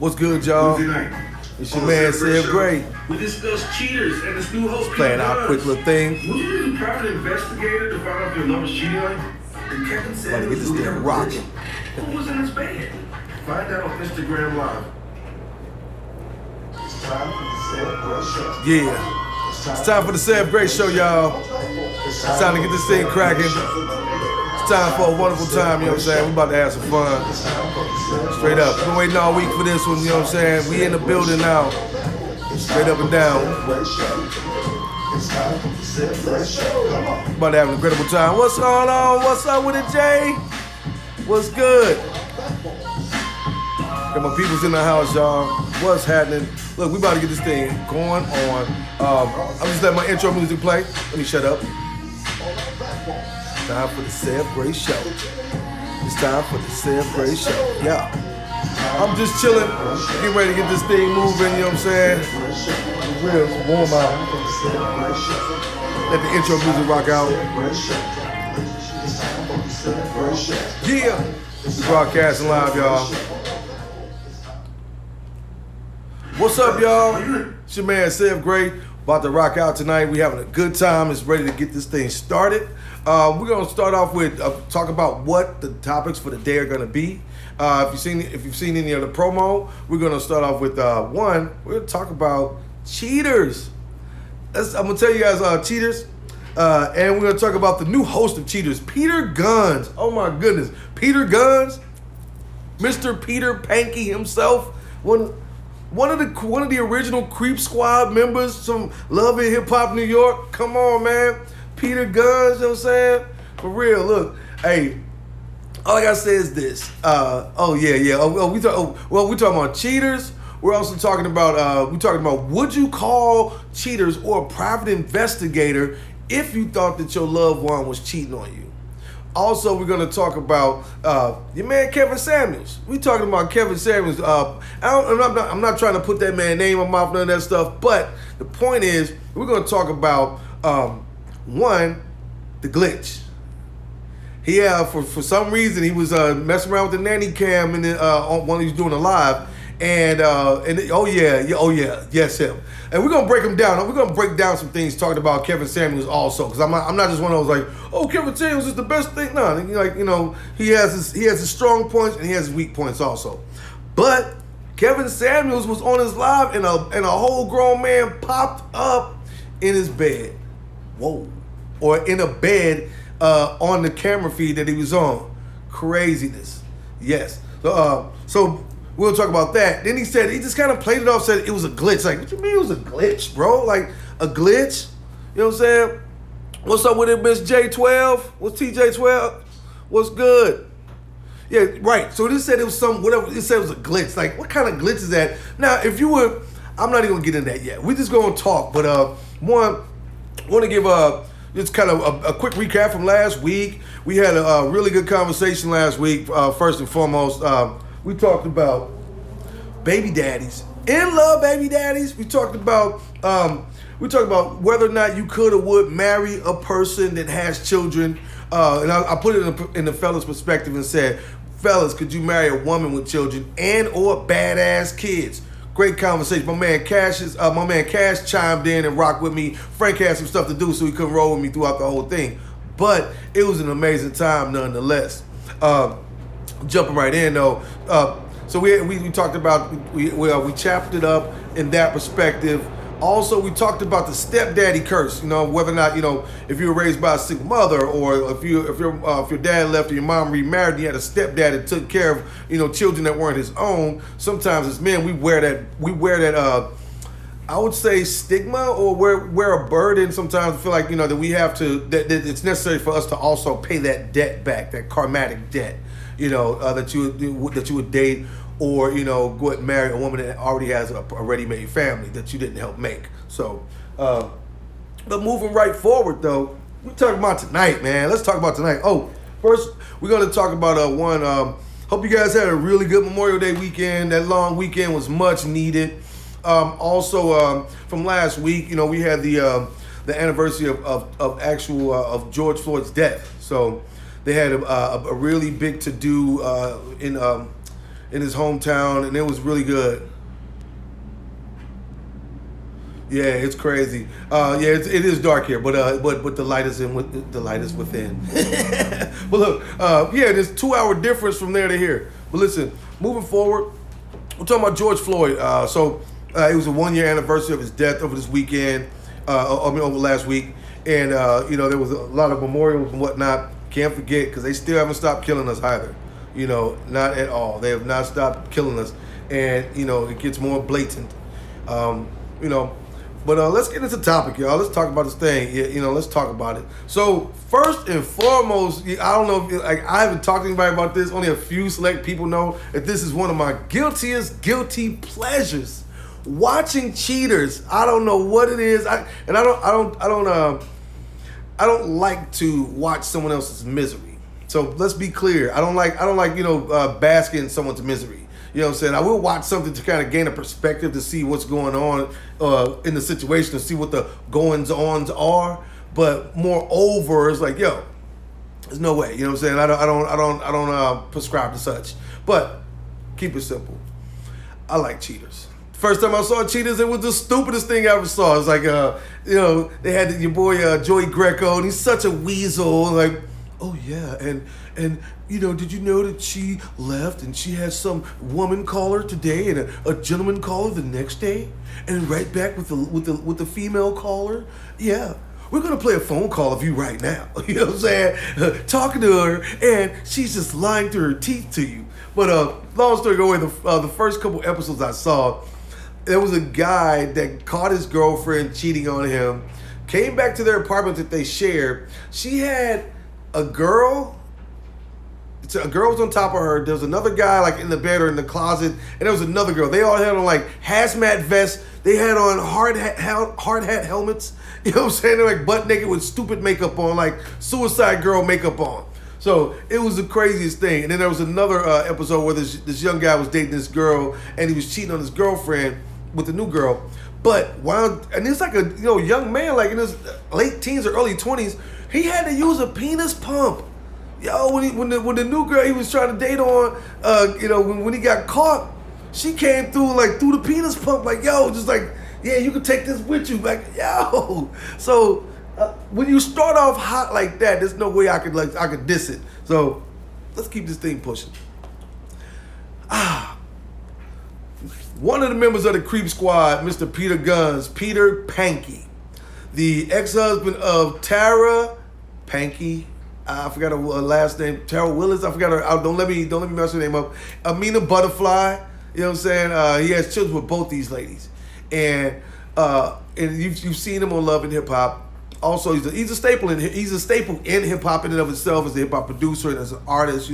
What's good, y'all? It's your man, Sev Gray. We discuss cheaters and this new host. Playing our quick little thing. Would you use a private investigator to find out if your lover's cheating on you? And Kevin said, get this thing rocking. Who was in his bed? Find out on Instagram Live. It's time for the Sev Gray Show. Yeah. It's time for the Sev Gray Show, y'all. It's time to get this thing cracking. It's time for a wonderful time, you know what I'm saying? We about to have some fun. Straight up. Been waiting all week for this one, you know what I'm saying? We in the building now. Straight up and down. About to have an incredible time. What's going on? What's up with it, Jay? What's good? Got my peoples in the house, y'all. What's happening? Look, we about to get this thing going on. I'm just letting my intro music play. Let me shut up. Time for the Sev Gray Show. It's time for the Sev Gray Show. Yeah. I'm just chilling, getting ready to get this thing moving, you know what I'm saying? It's real, it's warm out. Let the intro music rock out. Yeah. We're broadcasting live, y'all. What's up, y'all? It's your man, Sev Gray. About to rock out tonight. We having a good time. It's ready to get this thing started. We're gonna start off with talk about what the topics for the day are gonna be. If you've seen any of the promo, we're gonna start off with one. We're gonna talk about cheaters. I'm gonna tell you guys cheaters, and we're gonna talk about the new host of Cheaters, Peter Gunz. Oh my goodness, Peter Gunz, Mr. Peter Panky himself. One of the original Creep Squad members from Love and Hip Hop New York. Come on, man. Peter Gunz, you know what I'm saying? For real, look. Hey, all I gotta say is this. We talking about cheaters. We're also talking about would you call cheaters or a private investigator if you thought that your loved one was cheating on you? Also, we're going to talk about your man Kevin Samuels. We talking about Kevin Samuels. I'm not trying to put that man's name in my mouth, none of that stuff. But the point is, we're going to talk about one, the glitch. For some reason he was messing around with the nanny cam when he was doing a live, yes him. And we're gonna break him down. We're gonna break down some things talking about Kevin Samuels also, because I'm not just one of those like, oh, Kevin Samuels is the best thing. No, he has his strong points and he has his weak points also. But Kevin Samuels was on his live and a whole grown man popped up in his bed. Whoa. Or in a bed on the camera feed that he was on. Craziness. Yes. So we'll talk about that. Then he just kind of played it off, said it was a glitch. Like, what you mean it was a glitch, bro? Like, a glitch? You know what I'm saying? What's up with it, Miss J12? What's TJ12? What's good? Yeah, right. So this said it was it said it was a glitch. Like, what kind of glitch is that? Now, I'm not even going to get into that yet. We're just going to talk. But, one, I want to give just kind of a quick recap from last week. We had a really good conversation last week. First and foremost, we talked about baby daddies. In love baby daddies. We talked about whether or not you could or would marry a person that has children. And I put it in the fellas' perspective and said, fellas, could you marry a woman with children and or badass kids? Great conversation. My man Cash chimed in and rocked with me. Frank had some stuff to do, so he couldn't roll with me throughout the whole thing. But it was an amazing time nonetheless. Jumping right in though. So we talked about we chopped it up in that perspective. Also, we talked about the stepdaddy curse. Whether or not if you were raised by a single mother, or if your dad left and your mom remarried, and you had a stepdad that took care of children that weren't his own. Sometimes as men we wear that I would say stigma, or wear a burden. Sometimes I feel like that we have to that it's necessary for us to also pay that debt back, that karmatic debt. That you would date or go and marry a woman that already has a ready-made family that you didn't help make. So, but moving right forward though, we're talking about tonight, man. Let's talk about tonight. Oh, first we're gonna talk about one. Hope you guys had a really good Memorial Day weekend. That long weekend was much needed. Also, from last week, we had the anniversary of George Floyd's death. So they had a really big to do in in his hometown, and it was really good. Yeah, it's crazy. It is dark here, but the light is the light is within. But look, there's 2 hour difference from there to here. But listen, moving forward, we're talking about George Floyd. It was a 1-year anniversary of his death over this weekend. Over last week, and there was a lot of memorials and whatnot. Can't forget, because they still haven't stopped killing us either. Not at all. They have not stopped killing us, and it gets more blatant. But let's get into the topic, y'all. Let's talk about this thing. Let's talk about it. So first and foremost, I don't know if I haven't talked to anybody about this. Only a few select people know that this is one of my guilty pleasures. Watching cheaters. I don't know what it is. I don't like to watch someone else's misery. So let's be clear. I don't like basking in someone's misery. You know what I'm saying? I will watch something to kind of gain a perspective to see what's going on in the situation, to see what the goings-ons are. But moreover, it's like, yo, there's no way. You know what I'm saying? I don't prescribe to such. But keep it simple. I like cheaters. First time I saw cheaters, it was the stupidest thing I ever saw. It's like, they had your boy Joey Greco, and he's such a weasel. Like, oh yeah, and did you know that she left and she had some woman call her today and a gentleman call her the next day, and right back with the female caller? Yeah. We're going to play a phone call of you right now. You know what I'm saying? Talking to her, and she's just lying through her teeth to you. But long story going, the first couple episodes I saw, there was a guy that caught his girlfriend cheating on him, came back to their apartment that they shared. She had a girl. A girl was on top of her. There was another guy in the bed or in the closet, and there was another girl. They all had on hazmat vests. They had on hard hat helmets. You know what I'm saying? They're butt naked with stupid makeup on, Suicide Girl makeup on. So it was the craziest thing. And then there was another episode where this young guy was dating this girl, and he was cheating on his girlfriend with the new girl. But and it's like a young man, in his late teens or early 20s, he had to use a penis pump. Yo, when the new girl he was trying to date on, when he got caught, she came through through the penis pump, yeah, you can take this with you, yo. So when you start off hot like that, there's no way I could diss it. So let's keep this thing pushing. One of the members of the Creep Squad, Mr. Peter Gunz, Peter Panky, the ex-husband of Tara Panky. I forgot her last name. Tara Willis. I forgot her. Don't let me mess her name up. Amina Butterfly. You know what I'm saying? He has children with both these ladies, and you've seen him on Love and Hip Hop. Also, he's a staple in hip hop in and of itself as a hip hop producer and as an artist.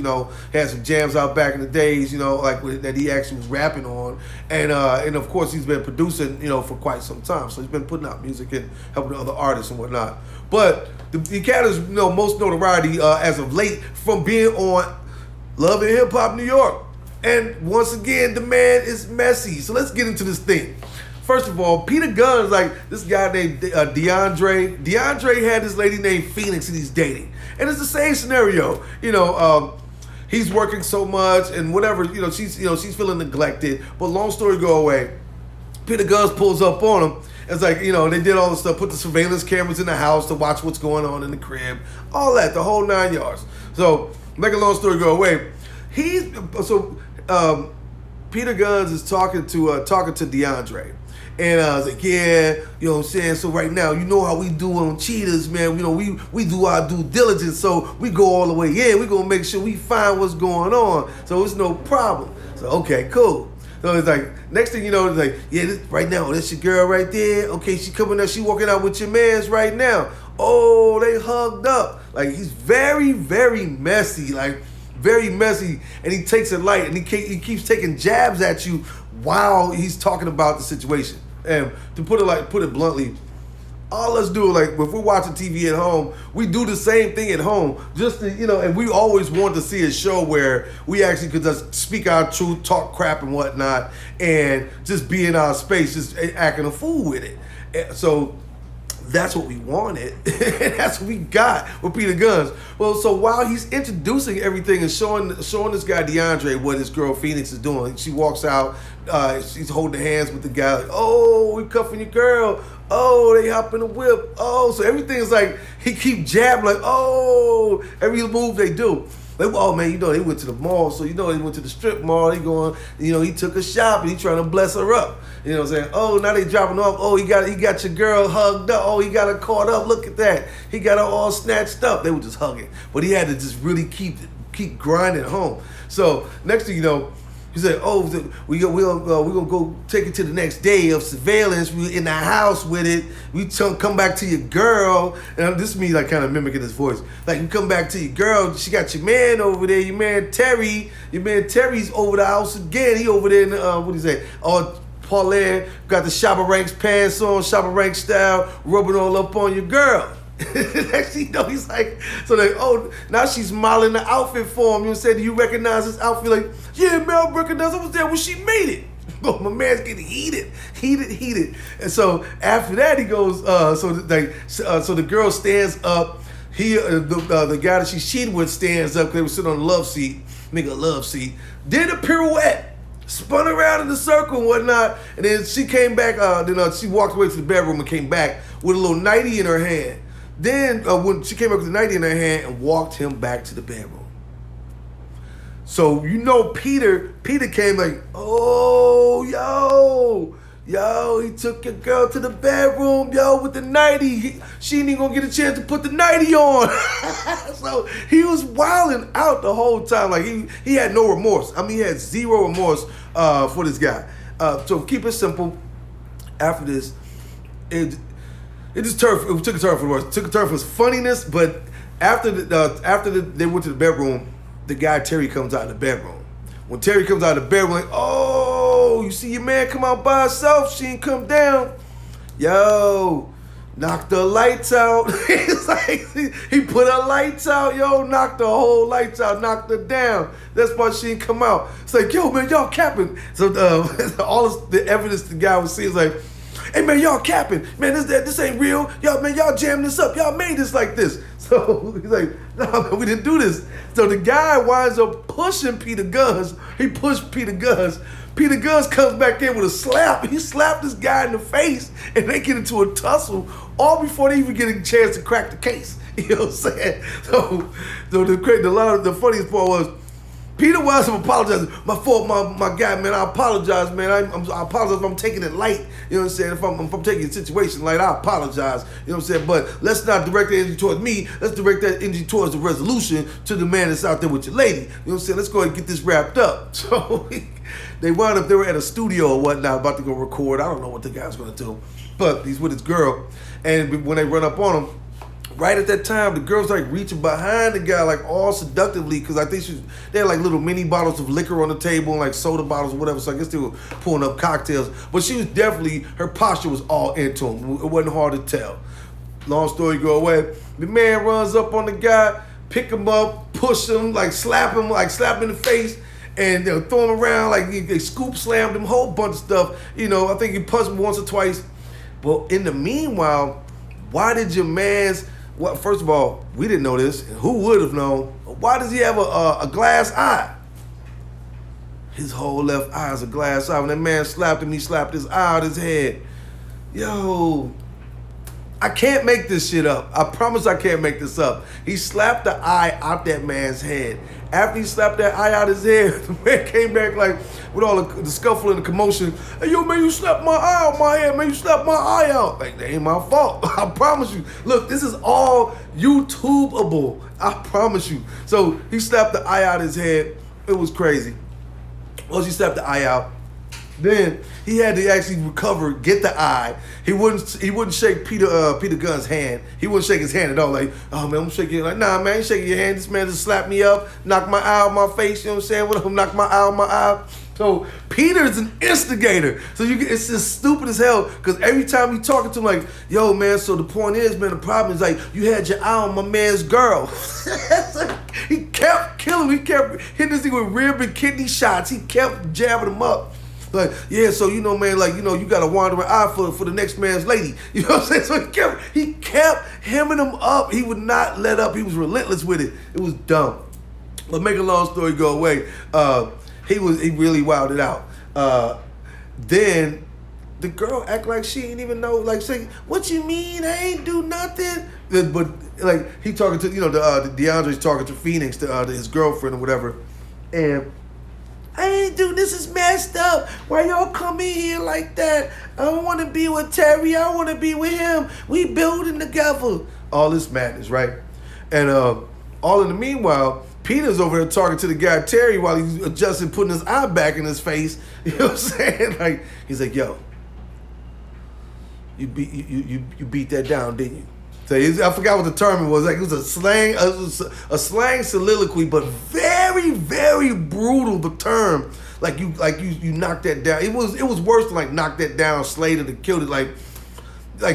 Had some jams out back in the days. That he actually was rapping on, and of course he's been producing. For quite some time. So he's been putting out music and helping other artists and whatnot. But the cat is most notoriety as of late from being on Love and Hip Hop New York. And once again, the man is messy. So let's get into this thing. First of all, Peter Gunz, this guy named DeAndre. DeAndre had this lady named Phoenix and he's dating. And it's the same scenario. He's working so much and whatever, she's feeling neglected. But long story go away, Peter Gunz pulls up on him. It's they did all this stuff, put the surveillance cameras in the house to watch what's going on in the crib. All that, the whole 9 yards. So, make a long story go away. Peter Gunz is talking to DeAndre. And I was yeah, you know what I'm saying? So right now, you know how we do on cheaters, man. We do our due diligence. So we go all the way in. We going to make sure we find what's going on. So it's no problem. So, okay, cool. So it's next thing you know, it's yeah, right now, that's your girl right there. Okay, she coming up, she walking out with your mans right now. Oh, they hugged up. He's very, very messy. Very messy. And he takes it light and he keeps taking jabs at you while he's talking about the situation. And to put it bluntly, all us do, if we're watching TV at home, we do the same thing at home. Just to, and we always want to see a show where we actually could just speak our truth, talk crap and whatnot, and just be in our space, just acting a fool with it. So that's what we wanted. That's what we got with Peter Gunz. Well, so while he's introducing everything and showing this guy DeAndre what his girl Phoenix is doing, she walks out, she's holding hands with the guy, like, oh, we cuffing your girl. Oh, they hop in the whip. Oh, so everything's like, he keep jabbing, like, oh, every move they do. Like, oh, man, they went to the mall, so they went to the strip mall. They going, he took a shop and he trying to bless her up. You know what I'm saying? Oh, now they dropping off. Oh, he got your girl hugged up. Oh, he got her caught up. Look at that. He got her all snatched up. They were just hugging. But he had to just really keep grinding home. So, next thing you know, he said, oh, we're going to go take it to the next day of surveillance. We in the house with it. We come back to your girl. And this is me like kind of mimicking his voice. Like, you come back to your girl. She got your man over there. Your man Terry. Your man Terry's over the house again. He over there in, what do you say? Paulette got the Shabba Ranks pants on, Shabba Ranks style, rubbing all up on your girl. Next thing you know, he's like, so like, oh, now she's modeling the outfit for him. You know what I'm saying? Do you recognize this outfit? Like, yeah, man, I recognize. I was there when she made it. Oh, my man's getting heated. And so after that, he goes, so the girl stands up. The guy that she cheated with stands up because they were sitting on the love seat, did a pirouette. Spun around in the circle and whatnot, and then she came back. She walked away to the bedroom and came back with a little nightie in her hand. Then when she came back with the nightie in her hand and walked him back to the bedroom. So Peter came like, oh, yo, he took your girl to the bedroom, with the nightie. She ain't even gonna get a chance to put the nightie on. So he was wilding out the whole time. Like he had no remorse. I mean, he had zero remorse for this guy. So keep it simple. After this, it took a turn for the worse. It took a turn for his funniness, but after they went to the bedroom, the guy Terry comes out of the bedroom. When Terry comes out of the bedroom, like, oh, you see your man come out by herself, she ain't come down. Yo, knocked the lights out. It's like he put her lights out, knocked the whole lights out, knocked her down. That's why she ain't come out. It's like, yo, man, y'all capping. So all the evidence the guy was seeing is like, hey, man, y'all capping. Man, this ain't real. Y'all jamming this up. Y'all made this like this. So he's like, no, man, we didn't do this. So the guy winds up pushing Peter Gunz. He pushed Peter Gunz. Peter Gunz comes back in with a slap. He slapped this guy in the face, and they get into a tussle all before they even get a chance to crack the case. You know what I'm saying? So the funniest part was, Peter winds up apologizing. My fault, my guy, man. I apologize, man. I apologize if I'm taking it light. You know what I'm saying? If I'm taking the situation light, I apologize. You know what I'm saying? But let's not direct that energy towards me. Let's direct that energy towards the resolution to the man that's out there with your lady. You know what I'm saying? Let's go ahead and get this wrapped up. So they were at a studio or whatnot, about to go record. I don't know what the guy's going to do. But he's with his girl. And when they run up on him, right at that time, the girl's like reaching behind the guy, like all seductively, because I think they had like little mini bottles of liquor on the table and like soda bottles or whatever. So I guess they were pulling up cocktails. But she was her posture was all into him. It wasn't hard to tell. Long story go away. The man runs up on the guy, pick him up, push him, like slap him in the face, and they'll throw him around, like they scoop slammed him, whole bunch of stuff. I think he punched him once or twice. But in the meanwhile, why did your man's... Well, first of all, we didn't know this. Who would have known? Why does he have a glass eye? His whole left eye is a glass eye. When that man slapped him, he slapped his eye out his head. Yo, I can't make this shit up. I promise I can't make this up. He slapped the eye out that man's head. After he slapped that eye out his head, the man came back like with all the scuffle and the commotion. Hey, yo, man, you slapped my eye out my head, man. You slapped my eye out. Like, that ain't my fault. I promise you. Look, this is all YouTubeable. I promise you. So he slapped the eye out his head. It was crazy. Once he slapped the eye out, then he had to actually recover, get the eye. He wouldn't shake Peter Gunz's hand. He wouldn't shake his hand at all. Like, oh man, I'm shaking. Like, nah, man, I ain't shaking your hand. This man just slapped me up, knocked my eye out my face. You know what I'm saying? What up? Knocked my eye out my eye. So Peter's an instigator. So it's just stupid as hell, because every time you talking to him, like, yo, man, so the point is, man, the problem is, like, you had your eye on my man's girl. He kept killing him. He kept hitting this thing with rib and kidney shots. He kept jabbing him up. Like, yeah, so you know, man, like, you know, you got a wandering eye for the next man's lady. You know what I'm saying? So he kept hemming him up. He would not let up. He was relentless with it. It was dumb. But make a long story go away, he really wilded out. Then the girl act like she ain't even know, like, say, what you mean? I ain't do nothing. But like, he talking to, you know, DeAndre's talking to Phoenix, to his girlfriend or whatever, and I ain't do, this is messed up. Why y'all come in here like that? I don't want to be with Terry. I want to be with him. We building together. All this madness, right? And all in the meanwhile, Peter's over there talking to the guy Terry while he's adjusting, putting his eye back in his face. You know what I'm saying? Like, he's like, yo, you beat that down, didn't you? So I forgot what the term was. Like, it was a slang soliloquy, but very, very brutal. The term, like you knocked that down. It was worse than like knocked that down, slayed it, and killed it. Like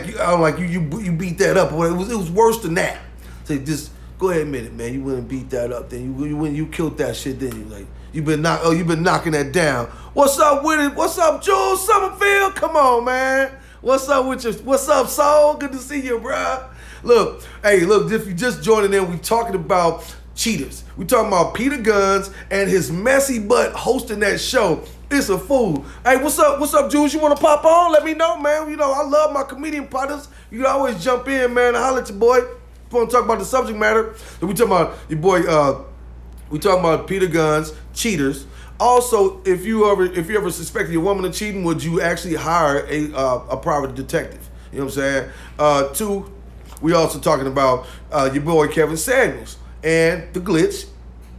you beat that up. It was worse than that. So just go ahead and admit it, man. You wouldn't beat that up. Then you killed that shit. Then you like you've been knocking that down. What's up with it? What's up, Jules Summerfield? Come on, man. What's up with you? What's up, Soul? Good to see you, bro. Look, if you just joining in, we talking about cheaters. We talking about Peter Gunz and his messy butt hosting that show. It's a fool. Hey, what's up, Jules? You want to pop on? Let me know, man. You know, I love my comedian partners. You can always jump in, man, and holler at your boy. You want to talk about the subject matter? We talking about your boy, we talking about Peter Gunz, cheaters. Also, if you ever suspected your woman of cheating, would you actually hire a private detective? You know what I'm saying? 2, we also talking about your boy Kevin Samuels and the glitch,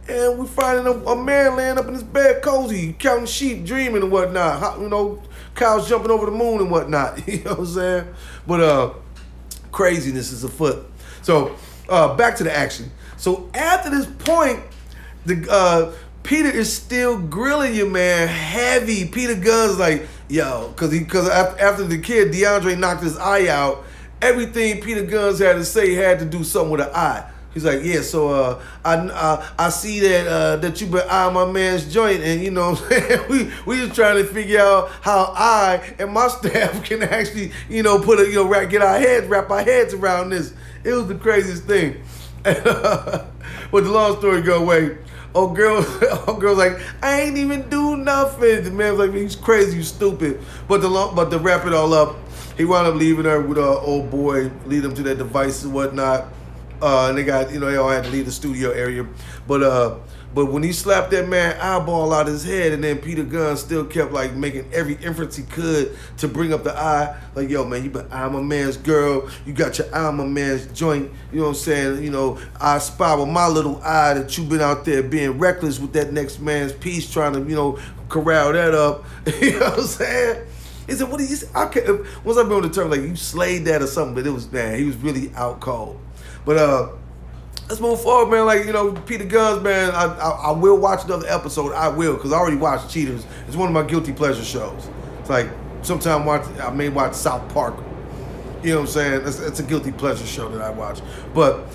and we finding a man laying up in his bed, cozy, counting sheep, dreaming and whatnot. You know, cows jumping over the moon and whatnot. You know what I'm saying? But craziness is afoot. So back to the action. So after this point, the Peter is still grilling you, man, heavy. Peter Gunz like, yo, because after the kid DeAndre knocked his eye out, everything Peter Gunz had to say had to do something with an eye. He's like, yeah, so I see that you been eyeing my man's joint, and you know what I'm saying? we just trying to figure out how I and my staff can actually, you know, wrap our heads around this. It was the craziest thing. But the long story go away. Old girl's like, I ain't even do nothing. The man's like, he's crazy, you stupid. But to wrap it all up, he wound up leaving her with old boy, lead them to their device and whatnot. And they got, you know, they all had to leave the studio area. But when he slapped that man eyeball out his head, and then Peter Gunz still kept like making every inference he could to bring up the eye. Like, yo, man, you been eyeing my man's girl. You got your eye on my man's joint. You know what I'm saying? You know, I spy with my little eye that you been out there being reckless with that next man's piece, trying to, you know, corral that up. You know what I'm saying? He said, what do you say? Once I been on the term, like, you slayed that or something, but it was, man, he was really out cold. But let's move forward, man. Like, you know, Peter Gunz, man, I will watch another episode. I will, because I already watched Cheaters. It's one of my guilty pleasure shows. It's like, sometime I may watch South Park. You know what I'm saying? It's a guilty pleasure show that I watch. But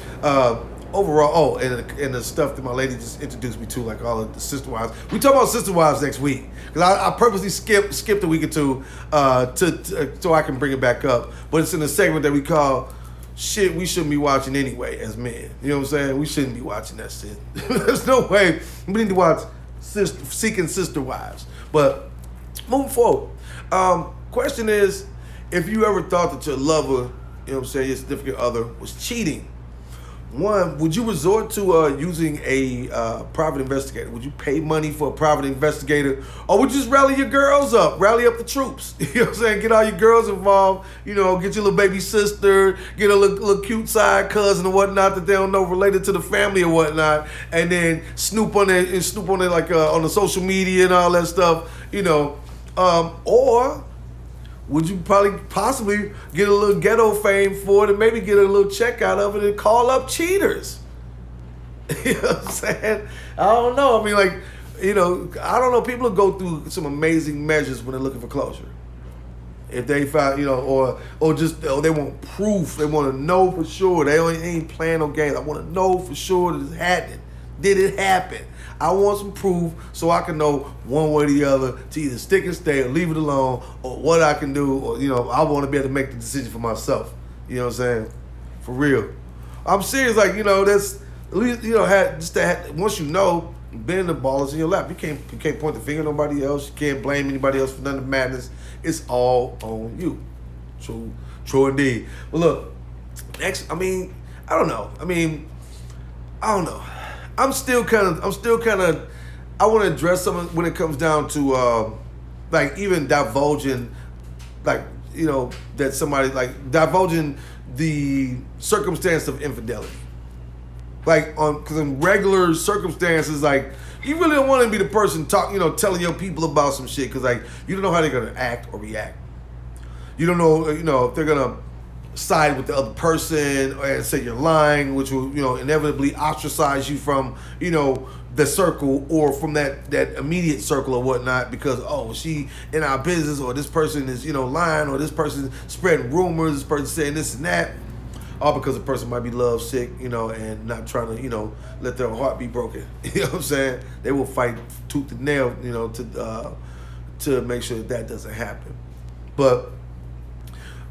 overall, and the stuff that my lady just introduced me to, like all of the Sister Wives. We talk about Sister Wives next week, because I purposely skipped a week or two so I can bring it back up. But it's in a segment that we call shit we shouldn't be watching anyway as men. You know what I'm saying? We shouldn't be watching that shit. There's no way. We need to watch Seeking Sister Wives. But moving forward, question is, if you ever thought that your lover, you know what I'm saying, your significant other was cheating, one, would you resort to using a private investigator? Would you pay money for a private investigator? Or would you just rally your girls up, rally up the troops? You know what I'm saying? Get all your girls involved, you know, get your little baby sister, get a little cute side cousin or whatnot that they don't know related to the family or whatnot, and then snoop on it like on the social media and all that stuff, you know. Or would you possibly get a little ghetto fame for it and maybe get a little check out of it and call up cheaters? You know what I'm saying? I don't know. I mean, like, you know, I don't know. People will go through some amazing measures when they're looking for closure. If they find, you know, or they want proof. They want to know for sure. They ain't playing no games. I want to know for sure that it's happening. did it happen? I want some proof so I can know one way or the other to either stick and stay or leave it alone or what I can do. Or, I want to be able to make the decision for myself. You know what I'm saying? For real. I'm serious. Like, that's at least, once you know, bend the ball is in your lap. You can't point the finger at nobody else. You can't blame anybody else for none of the madness. It's all on you. True indeed. But look, next, I don't know. I don't know. I'm still kind of. I want to address something when it comes down to like even divulging, like that somebody like divulging the circumstance of infidelity. Like because in regular circumstances, like you really don't want to be the person telling your people about some shit because like you don't know how they're gonna act or react. You don't know if they're gonna side with the other person and say you're lying, which will inevitably ostracize you from the circle or from that immediate circle or whatnot because she in our business or this person is lying or this person spreading rumors, this person saying this and that, all because the person might be lovesick and not trying to let their heart be broken. You know what I'm saying? They will fight tooth and nail to make sure that doesn't happen. But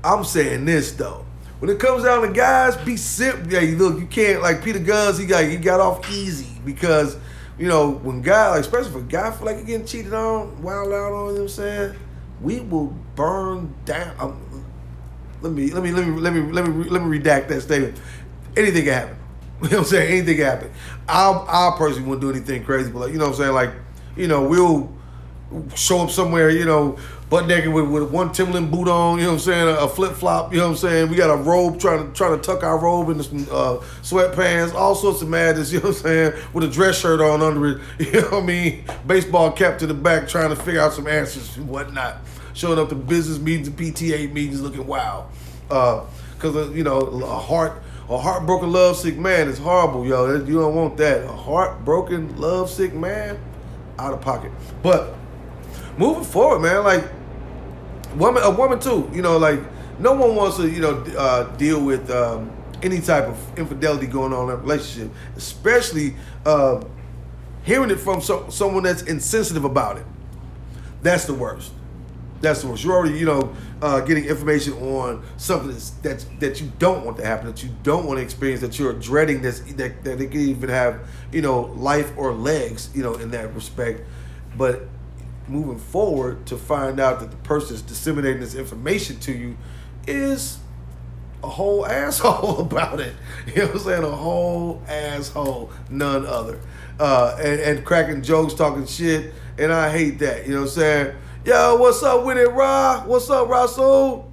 I'm saying this though. When it comes down to guys, be simple. Yeah, look, you can't like Peter Gunz. He got off easy because when guys, like, especially if a guy feel like he getting cheated on, wild out on. You know what I'm saying? We will burn down. Let me redact that statement. Anything can happen. You know what I'm saying? Anything can happen. I personally wouldn't do anything crazy, but like, you know what I'm saying? Like, we'll show up somewhere, butt naked with one Timberland boot on, you know what I'm saying, a flip-flop, you know what I'm saying, we got a robe, trying to tuck our robe into some sweatpants, all sorts of madness, you know what I'm saying, with a dress shirt on under it, you know what I mean, baseball cap to the back, trying to figure out some answers and whatnot, showing up to business meetings and PTA meetings looking wild, because, a heartbroken lovesick man is horrible, yo, you don't want that, a heartbroken lovesick man, out of pocket, but moving forward, man, like, a woman too, like no one wants to, deal with any type of infidelity going on in a relationship, especially hearing it from someone that's insensitive about it. That's the worst. You're already, getting information on something that you don't want to happen, that you don't want to experience, that you're dreading, that it can even have, life or legs, in that respect, but moving forward to find out that the person is disseminating this information to you is a whole asshole about it. You know what I'm saying? A whole asshole, none other. And cracking jokes, talking shit, and I hate that. You know what I'm saying? Yo, what's up with it, Ra? What's up, Rasul?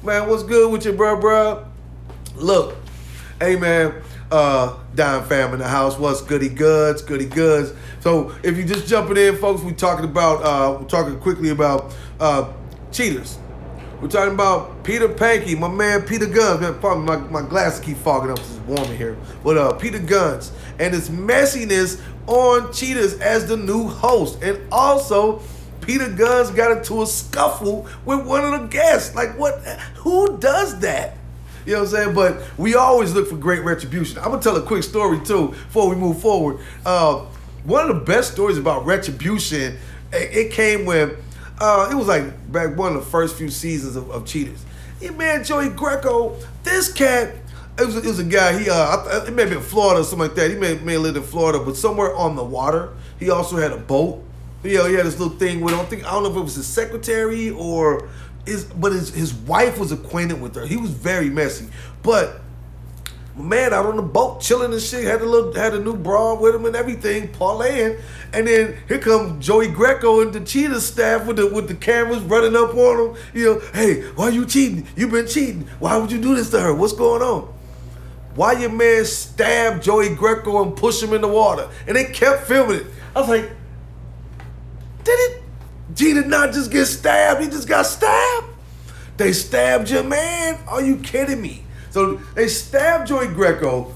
Man, what's good with you, bruh? Look, hey, man, Dime fam in the house. What's goody goods? So if you're just jumping in, folks, we're talking quickly about cheaters. We're talking about Peter Panky, my man Peter Gunz. Man, pardon my glasses keep fogging up because it's warm in here. But Peter Gunz and his messiness on cheaters as the new host. And also, Peter Gunz got into a scuffle with one of the guests. Like, what? Who does that? You know what I'm saying? But we always look for great retribution. I'm going to tell a quick story, too, before we move forward. One of the best stories about retribution, it came when, it was like back one of the first few seasons of Cheaters. Yeah, man, Joey Greco, this cat, it was a guy, it may have been Florida or something like that. He may have lived in Florida, but somewhere on the water. He also had a boat. He had this little thing with, I don't know if it was his secretary or his wife was acquainted with her. He was very messy. But man, out on the boat, chilling and shit, had a new bra with him and everything, parlaying. And then here comes Joey Greco and the Cheetah staff with the cameras running up on him. Hey, why you cheating? You been cheating. Why would you do this to her? What's going on? Why your man stabbed Joey Greco and pushed him in the water? And they kept filming it. I was like, G did not just get stabbed, he just got stabbed. They stabbed your man? Are you kidding me? So they stabbed Joey Greco,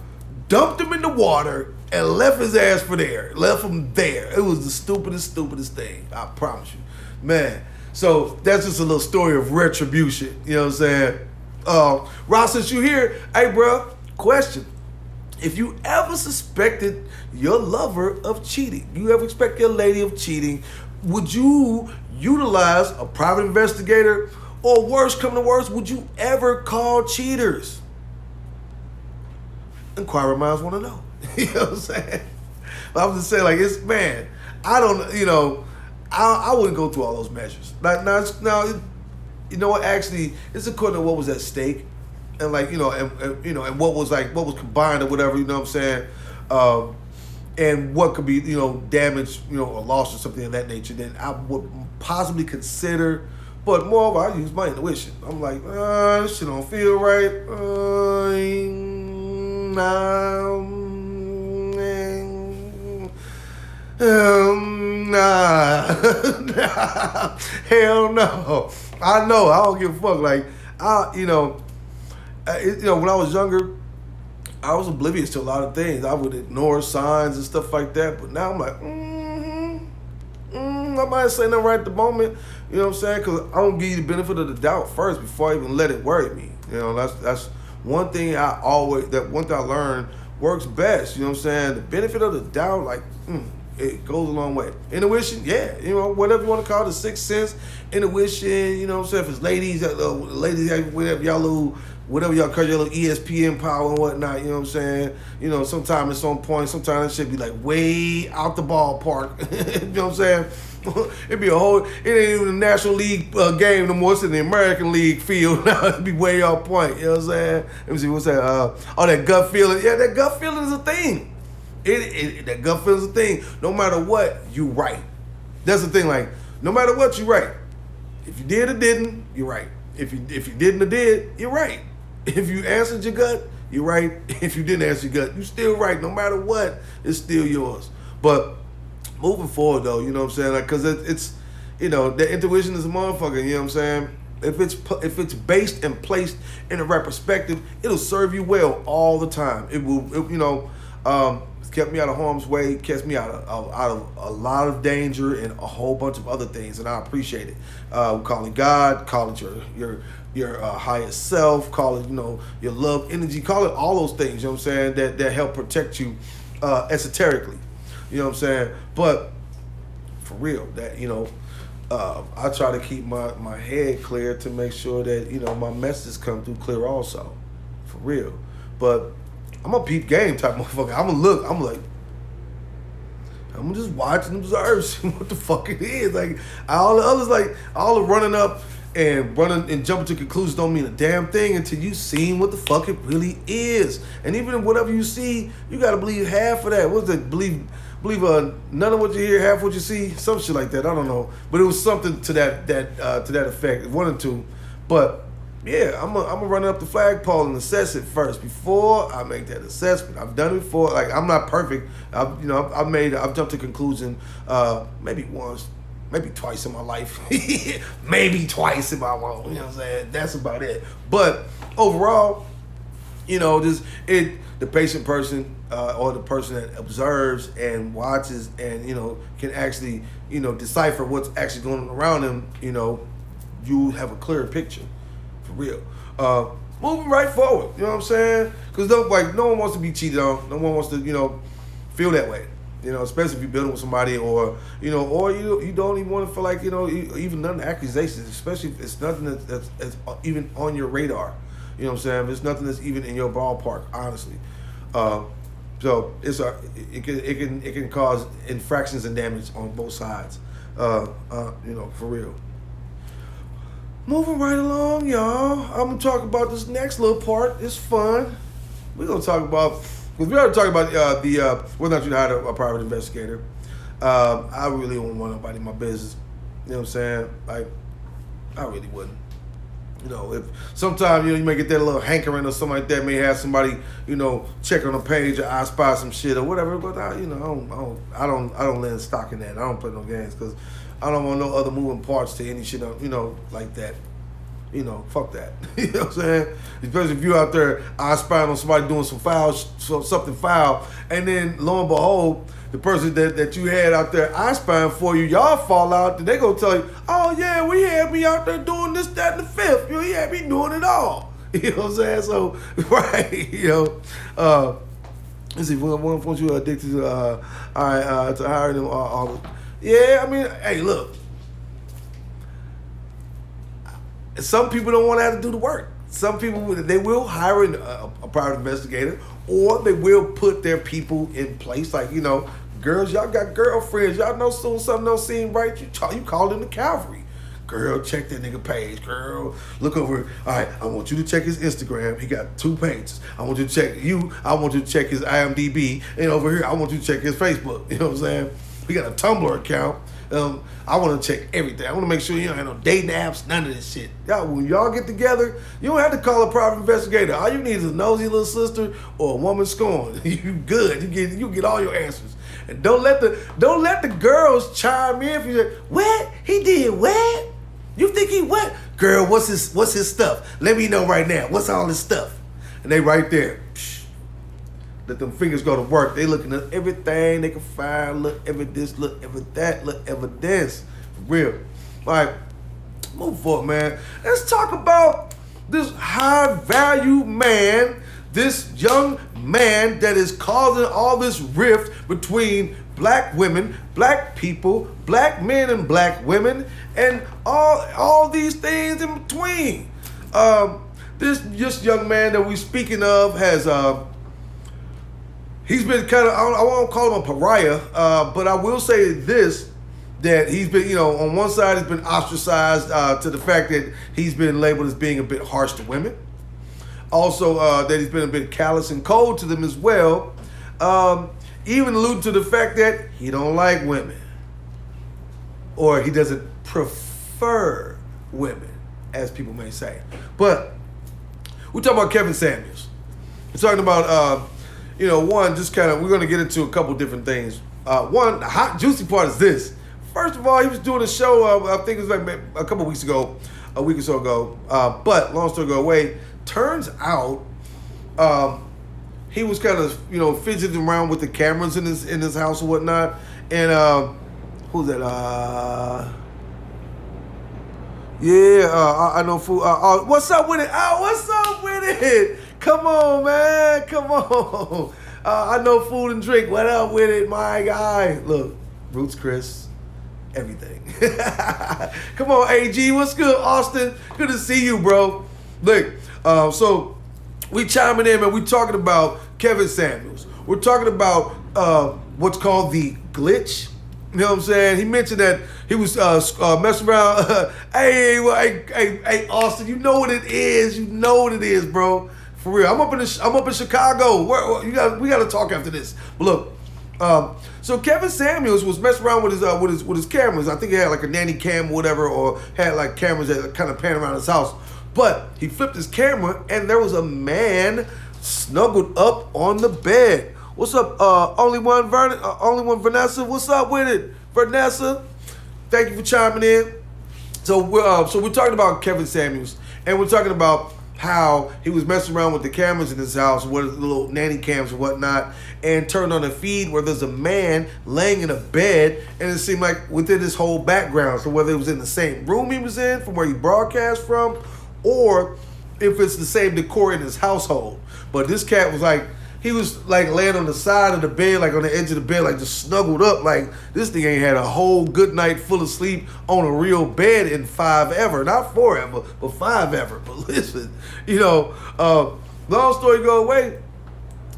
dumped him in the water, and left his ass for there. Left him there. It was the stupidest thing. I promise you. Man. So that's just a little story of retribution. You know what I'm saying? Ross, since you here, hey, bro, question. if you ever suspected your lover of cheating, you ever suspect your lady of cheating, would you utilize a private investigator? Or worse, come to worse, would you ever call cheaters? Inquiring minds want to know. You know what I'm saying? But I'm just saying, like, it's, man, I don't, you know, I wouldn't go through all those measures. Like, now, you know what, actually, it's according to what was at stake. And, like, you know, and what was combined or whatever, you know what I'm saying? And what could be, you know, damage, you know, or loss or something of that nature, then I would possibly consider. But moreover, I use my intuition. I'm like, this shit don't feel right. Nah. Hell no. I don't give a fuck. Like, when I was younger, I was oblivious to a lot of things. I would ignore signs and stuff like that. But now I'm like, I might say nothing right at the moment. You know what I'm saying? Because I don't give you the benefit of the doubt first before I even let it worry me. You know, that's one thing I learned works best. You know what I'm saying? The benefit of the doubt, like, it goes a long way. Intuition, yeah. You know, whatever you want to call it, the sixth sense, intuition, you know what I'm saying? If it's ladies, whatever y'all call your little ESPN power and whatnot, you know what I'm saying? You know, sometimes it's on point, sometimes it should be like way out the ballpark. You know what I'm saying? It ain't even a National League game no more. It's in the American League field now. It'd be way off point. You know what I'm saying? Let me see, what's that? That gut feeling. Yeah, that gut feeling is a thing. That gut feeling is a thing. No matter what, you right. That's the thing. Like, no matter what, you right. If you did or didn't, you're right. If you didn't or did, you're right. If you answered your gut, you're right. If you didn't answer your gut, you're still right. No matter what, it's still yours. But moving forward, though, you know what I'm saying? Like, because it's, you know, the intuition is a motherfucker. You know what I'm saying? If it's based and placed in the right perspective, it'll serve you well all the time. It will, it's kept me out of harm's way, kept me out of a lot of danger and a whole bunch of other things, and I appreciate it. Call it God, call it your highest self, call it, you know, your love energy, call it all those things, you know what I'm saying, that help protect you esoterically. You know what I'm saying? But for real, that, you know, I try to keep my head clear to make sure that, you know, my messages come through clear also. For real. But I'm a peep game type motherfucker. I'm gonna just watch and observe, see what the fuck it is. Like, all the others, like, all the running up and jumping to conclusions don't mean a damn thing until you seen what the fuck it really is. And even whatever you see, you gotta believe half of that. What's that? Believe none of what you hear, half what you see, some shit like that. I don't know, but it was something to that effect, one or two. But yeah, I'm gonna run up the flagpole and assess it first before I make that assessment. I've done it before. Like, I'm not perfect. I've jumped to conclusion maybe once, maybe twice in my life, maybe twice in my life. You know what I'm saying? That's about it. But overall, you know, the patient person or the person that observes and watches and, you know, can actually, you know, decipher what's actually going on around them, you know, you have a clearer picture, for real. Moving right forward, you know what I'm saying? Because no one wants to be cheated on. No one wants to, you know, feel that way. You know, especially if you're building with somebody, or you don't even want to feel like, you know, even none of the accusations, especially if it's nothing that's even on your radar. You know what I'm saying? If it's nothing that's even in your ballpark, honestly. So it can cause infractions and damage on both sides. You know, for real. Moving right along, y'all. I'm gonna talk about this next little part. It's fun. We're gonna talk about, because we already talked about whether or not you hired a private investigator. I really don't want nobody in my business. You know what I'm saying? Like, I really wouldn't. You know, if sometimes, you know, you may get that little hankering or something like that, may have somebody, you know, check on a page or I spy some shit or whatever, but I don't lend stock in that. I don't play no games because I don't want no other moving parts to any shit, you know, like that. You know, fuck that. You know what I'm saying? Especially if you're out there, I spying on somebody doing something foul, and then lo and behold, the person that you had out there I spying for you, y'all fall out, then they gonna tell you, oh yeah, we had me out there doing this, that, and the fifth. You know, he had me doing it all. You know what I'm saying? So, right, you know, let's see, once you're addicted to, to hiring them all. Yeah, I mean, hey, look. Some people don't want to have to do the work. Some people, they will hire a private investigator, or they will put their people in place. Like, you know, girls, y'all got girlfriends. Y'all know soon something don't seem right. You call in the cavalry. Girl, check that nigga page. Girl, look over. All right, I want you to check his Instagram. He got 2 pages. I want you to check I want you to check his IMDb. And over here, I want you to check his Facebook. You know what I'm saying? We got a Tumblr account. I want to check everything. I want to make sure you don't have no dating apps, none of this shit. Y'all, when y'all get together, you don't have to call a private investigator. All you need is a nosy little sister or a woman scorned. You good. You get all your answers. And don't let the girls chime in if you say, what? He did what? You think he what? Girl, what's his stuff? Let me know right now. What's all his stuff? And they right there. Let them fingers go to work. They looking at everything they can find. Look, evidence. Look, that. Look, evidence. For real. All right, move forward, man. Let's talk about this high-value man, this young man that is causing all this rift between black women, black people, black men and black women, and all these things in between. This young man that we speaking of has he's been kind of, I won't call him a pariah, but I will say this, that he's been, you know, on one side he's been ostracized to the fact that he's been labeled as being a bit harsh to women. Also, that he's been a bit callous and cold to them as well. Even alluding to the fact that he don't like women. Or he doesn't prefer women, as people may say. But we're talking about Kevin Samuels. We're talking about, you know, one, just kind of, we're going to get into a couple different things. One, the hot, juicy part is this. First of all, he was doing a show, I think it was like a couple weeks ago, a week or so ago. But long story go away, turns out he was kind of, you know, fidgeting around with the cameras in his house or whatnot. And who's that? I know food. What's up with it? What's up with it? Come on, man. Come on. I know food and drink. What up with it, my guy? Look, Roots Chris, everything. Come on, AG. What's good, Austin? Good to see you, bro. Look, so we chiming in, man. We talking about Kevin Samuels. We're talking about what's called the glitch. You know what I'm saying? He mentioned that he was messing around. Hey, Austin, you know what it is. You know what it is, bro. For real. I'm up in Chicago. We got to talk after this. But look, so Kevin Samuels was messing around with his cameras. I think he had like a nanny cam or whatever, or had like cameras that kind of pan around his house. But he flipped his camera, and there was a man snuggled up on the bed. What's up, only one Vanessa? What's up with it, Vanessa? Thank you for chiming in. So we're talking about Kevin Samuels, and we're talking about how he was messing around with the cameras in his house, with the little nanny cams and whatnot, and turned on a feed where there's a man laying in a bed, and it seemed like within his whole background, so whether it was in the same room he was in, from where he broadcast from, or if it's the same decor in his household. But this cat was like, he was like laying on the side of the bed, like on the edge of the bed, like just snuggled up. Like this thing ain't had a whole good night full of sleep on a real bed in 5 ever. Not 4 ever, but 5 ever. But listen, you know, long story go away.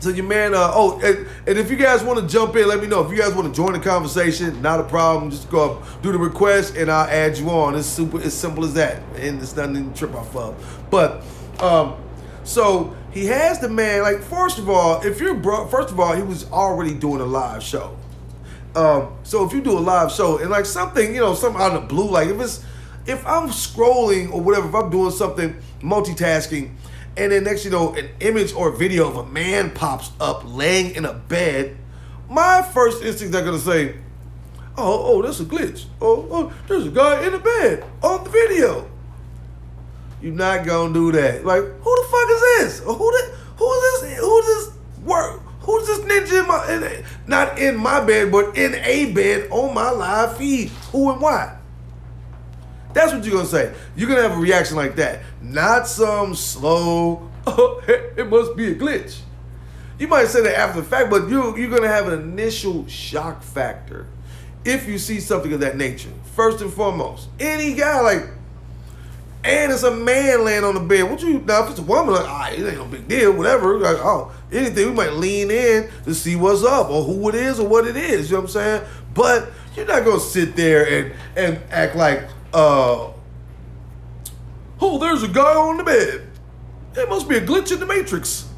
So your man, and if you guys want to jump in, let me know. If you guys want to join the conversation, not a problem. Just go up, do the request, and I'll add you on. It's simple as that. And it's nothing to trip off of. But, so he has the man, like, first of all, he was already doing a live show. So if you do a live show and like something, you know, something out of the blue, like if I'm scrolling or whatever, if I'm doing something, multitasking, and then next, you know, an image or video of a man pops up laying in a bed, my first instinct is gonna say, oh, that's a glitch. Oh, there's a guy in the bed on the video. You're not gonna do that. Like, who the fuck is this? Who's this ninja not in my bed, but in a bed on my live feed? Who and why? That's what you're gonna say. You're gonna have a reaction like that. Not some slow, it must be a glitch. You might say that after the fact, but you're going to have an initial shock factor if you see something of that nature. First and foremost, any guy like, and it's a man laying on the bed. Now if it's a woman, like, it ain't no big deal, whatever. Like, anything, we might lean in to see what's up or who it is or what it is. You know what I'm saying? But you're not gonna sit there and act like, oh, there's a guy on the bed. It must be a glitch in the Matrix.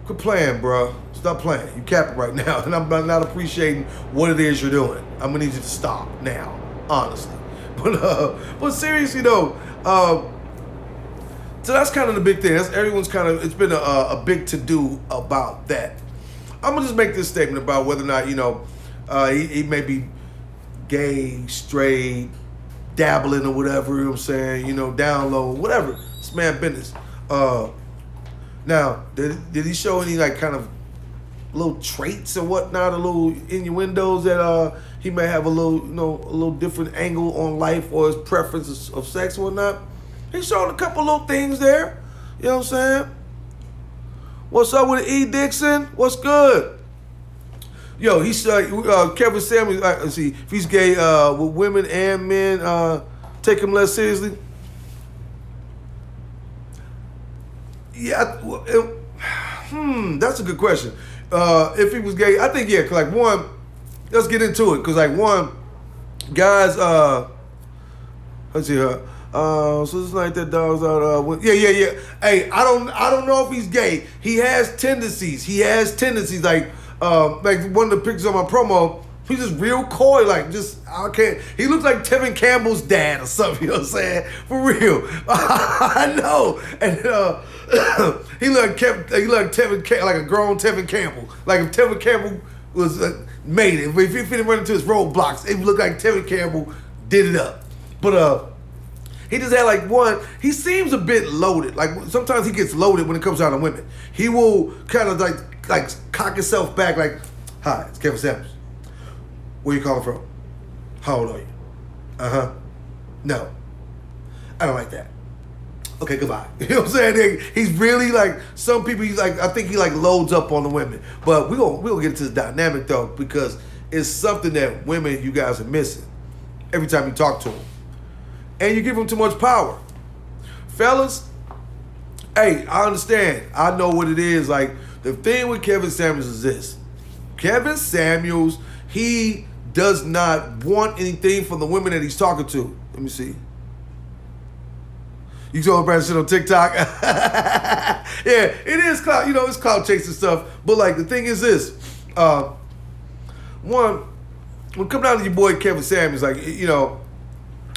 Quit playing, bro. Stop playing. You capping right now, and I'm not appreciating what it is you're doing. I'm gonna need you to stop now, honestly. But seriously though, so that's kind of the big thing. It's been a big to do about that. I'm gonna just make this statement about whether or not he may be gay, straight, dabbling or whatever. You know what I'm saying? Down low, whatever. It's man business. Now, did he show any like kind of little traits or whatnot, a little innuendos that he may have a little different angle on life or his preference of sex or whatnot? He's showing a couple little things there. You know what I'm saying? What's up with E. Dixon? What's good? Yo, he's Kevin Samuels. Let's see if he's gay with women and men. Take him less seriously. Yeah, that's a good question. If he was gay, I think, yeah, cause like one, let's get into it. Cause like one, guys, let's see, so this night that dog's out, yeah. Hey, I don't know if he's gay. He has tendencies. Like one of the pictures on my promo, he's just real coy, like he looks like Tevin Campbell's dad or something, you know what I'm saying? For real. I know. And he looked like Tevin, like a grown Tevin Campbell. Like if Tevin Campbell was made it, if he didn't run into his roadblocks, it would look like Tevin Campbell did it up. But he just had like one, he seems a bit loaded. Like sometimes he gets loaded when it comes down to women. He will kind of like cock himself back like, hi, it's Kevin Samuels. Where you calling from? How old are you? No. I don't like that. Okay, goodbye. You know what I'm saying? He's really like, some people, he's like, I think he like loads up on the women. But we'll get into the dynamic though, because it's something that women, you guys are missing every time you talk to them. And you give them too much power. Fellas, hey, I understand. I know what it is. Like, the thing with Kevin Samuels is this. Kevin Samuels, he does not want anything from the women that he's talking to. Let me see. You told Brandon shit on TikTok? Yeah, it is clout. It's clout chasing stuff. But like the thing is this. One, when it comes down to your boy Kevin Samuels, like,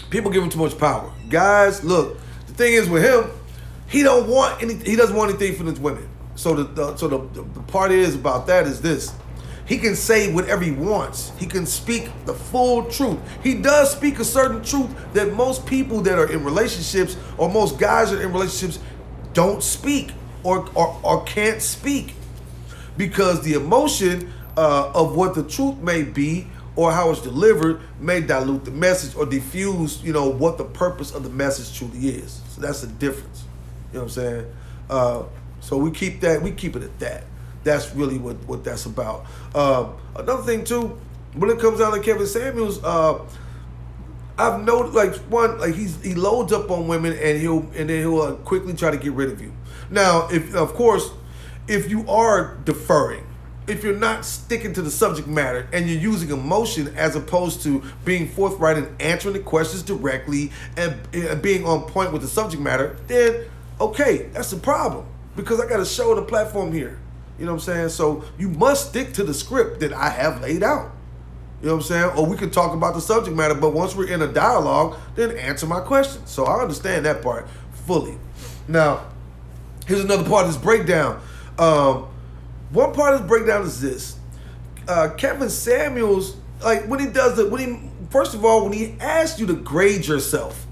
people give him too much power. Guys, look, the thing is with him, he doesn't want anything from his women. So the part is about that is this. He can say whatever he wants. He can speak the full truth. He does speak a certain truth that most people that are in relationships or most guys that are in relationships don't speak or can't speak, because the emotion of what the truth may be or how it's delivered may dilute the message or diffuse, what the purpose of the message truly is. So that's the difference. You know what I'm saying? So we keep it at that. That's really what that's about. Another thing too, when it comes down to Kevin Samuels, I've noticed he loads up on women and he'll quickly try to get rid of you. Now, if you are deferring, if you're not sticking to the subject matter and you're using emotion as opposed to being forthright and answering the questions directly and being on point with the subject matter, then okay, that's the problem, because I got a show and a platform here. You know what I'm saying? So you must stick to the script that I have laid out. You know what I'm saying? Or we can talk about the subject matter, but once we're in a dialogue, then answer my questions. So I understand that part fully. Now, here's another part of this breakdown. One part of this breakdown is this. Kevin Samuels, like when he asks you to grade yourself,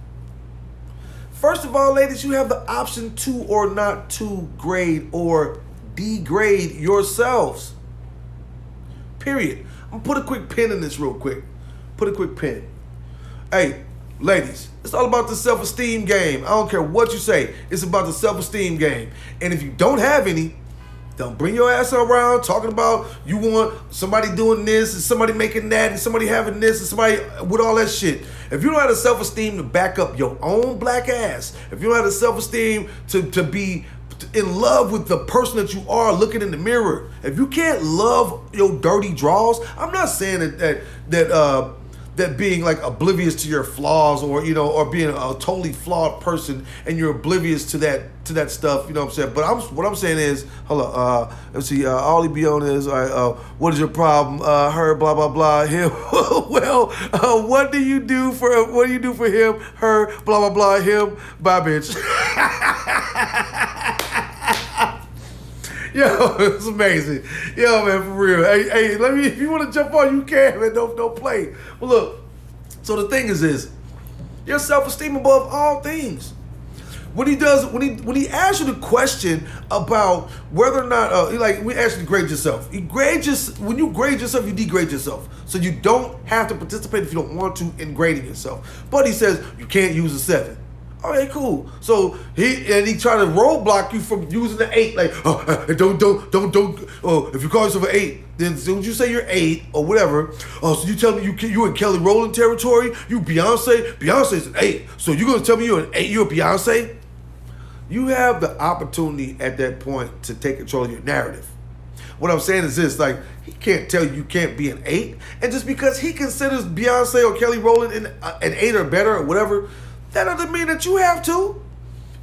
first of all, ladies, you have the option to or not to grade or degrade yourselves. Period. I'm gonna put a quick pin in this real quick. Put a quick pin. Hey, ladies, it's all about the self-esteem game. I don't care what you say. It's about the self-esteem game. And if you don't have any, Don't bring your ass around talking about you want somebody doing this and somebody making that and somebody having this and somebody with all that shit. If you don't have the self-esteem to back up your own black ass, if you don't have the self-esteem to be in love with the person that you are looking in the mirror, if you can't love your dirty draws, I'm not saying that being like oblivious to your flaws or or being a totally flawed person and you're oblivious to that stuff, you know what I'm saying? But what I'm saying is, hold on, let's see, Ollie Bion is, what is your problem? Her, blah blah blah, him. Well, what do you do for him? Her, blah blah blah, him. Bye, bitch. Yo, it's amazing. Yo, man, for real. Hey, if you want to jump on, you can, man. Don't play. But look, so the thing is this: your self-esteem above all things. When he asks you the question about whether or not, we ask you to grade yourself. When you grade yourself, you degrade yourself. So you don't have to participate if you don't want to in grading yourself. But he says you can't use a 7. Okay, cool. So he tried to roadblock you from using the 8. Like, don't. Oh, if you call yourself an 8, then don't you say you're 8 or whatever. Oh, so you tell me you in Kelly Rowland territory? You Beyonce? Beyonce's an 8. So you're gonna tell me you're an 8? You're a Beyonce? You have the opportunity at that point to take control of your narrative. What I'm saying is this: like, he can't tell you can't be an 8, and just because he considers Beyonce or Kelly Rowland an 8 or better or whatever, that doesn't mean that you have to.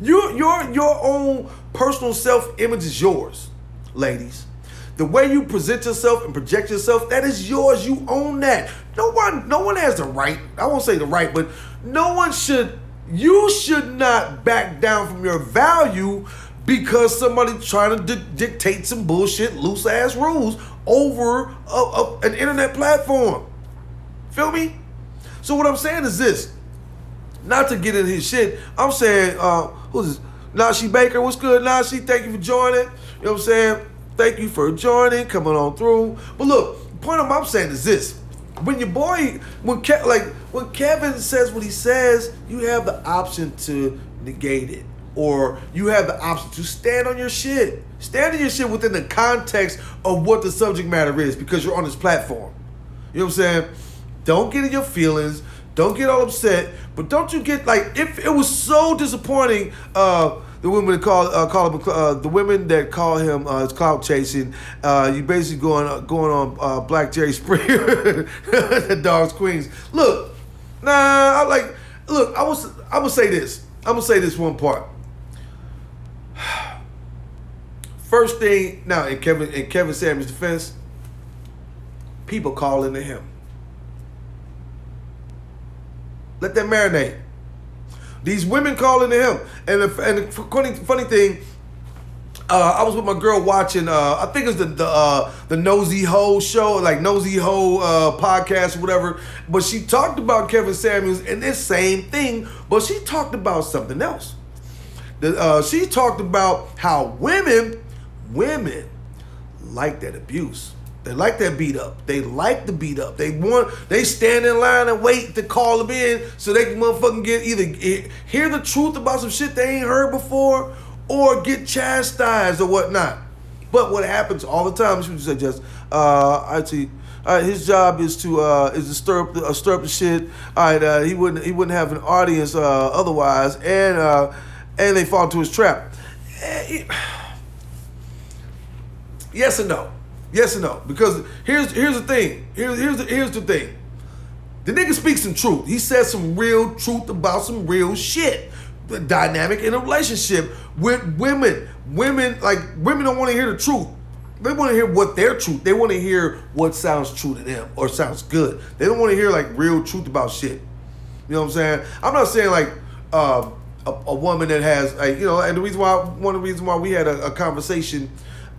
Your own personal self-image is yours, ladies. The way you present yourself and project yourself, that is yours. You own that. No one has the right. I won't say the right, but you should not back down from your value because somebody's trying to dictate some bullshit, loose ass rules over an internet platform. Feel me? So what I'm saying is this. Not to get in his shit, I'm saying, who's this? Nashi Baker, what's good, Nashi? Thank you for joining. You know what I'm saying? Thank you for joining, coming on through. But look, the point I'm saying is this. When Kevin says what he says, you have the option to negate it. Or you have the option to stand on your shit. Stand on your shit within the context of what the subject matter is because you're on this platform. You know what I'm saying? Don't get in your feelings. Don't get all upset, but don't you get like, if it was so disappointing, the women that call him the women that call him clout chasing, you basically going on Black Jerry Springer, the Dogs Queens. Look, I'm gonna say this. I'm gonna say this one part. First thing, now in Kevin Samuels' defense, people call into him. Let that marinate. These women calling to him. And the funny thing, I was with my girl watching, I think it's the Nosy Ho show, like Nosy Ho podcast or whatever. But she talked about Kevin Samuels and this same thing, but she talked about something else. She talked about how women like that abuse. They like that beat up. They like the beat up. They stand in line and wait to call them in so they can motherfucking get either hear the truth about some shit they ain't heard before or get chastised or whatnot. But what happens all the time, she would say just, his job is to stir up the shit. All right, he wouldn't have an audience otherwise, and they fall into his trap. Yes and no. Yes and no, because here's the thing. Here's the thing. The nigga speaks some truth. He says some real truth about some real shit. The dynamic in a relationship with women. Women don't want to hear the truth. They want to hear what their truth. They want to hear what sounds true to them or sounds good. They don't want to hear like real truth about shit. You know what I'm saying? I'm not saying like a woman that has and one of the reasons why we had a conversation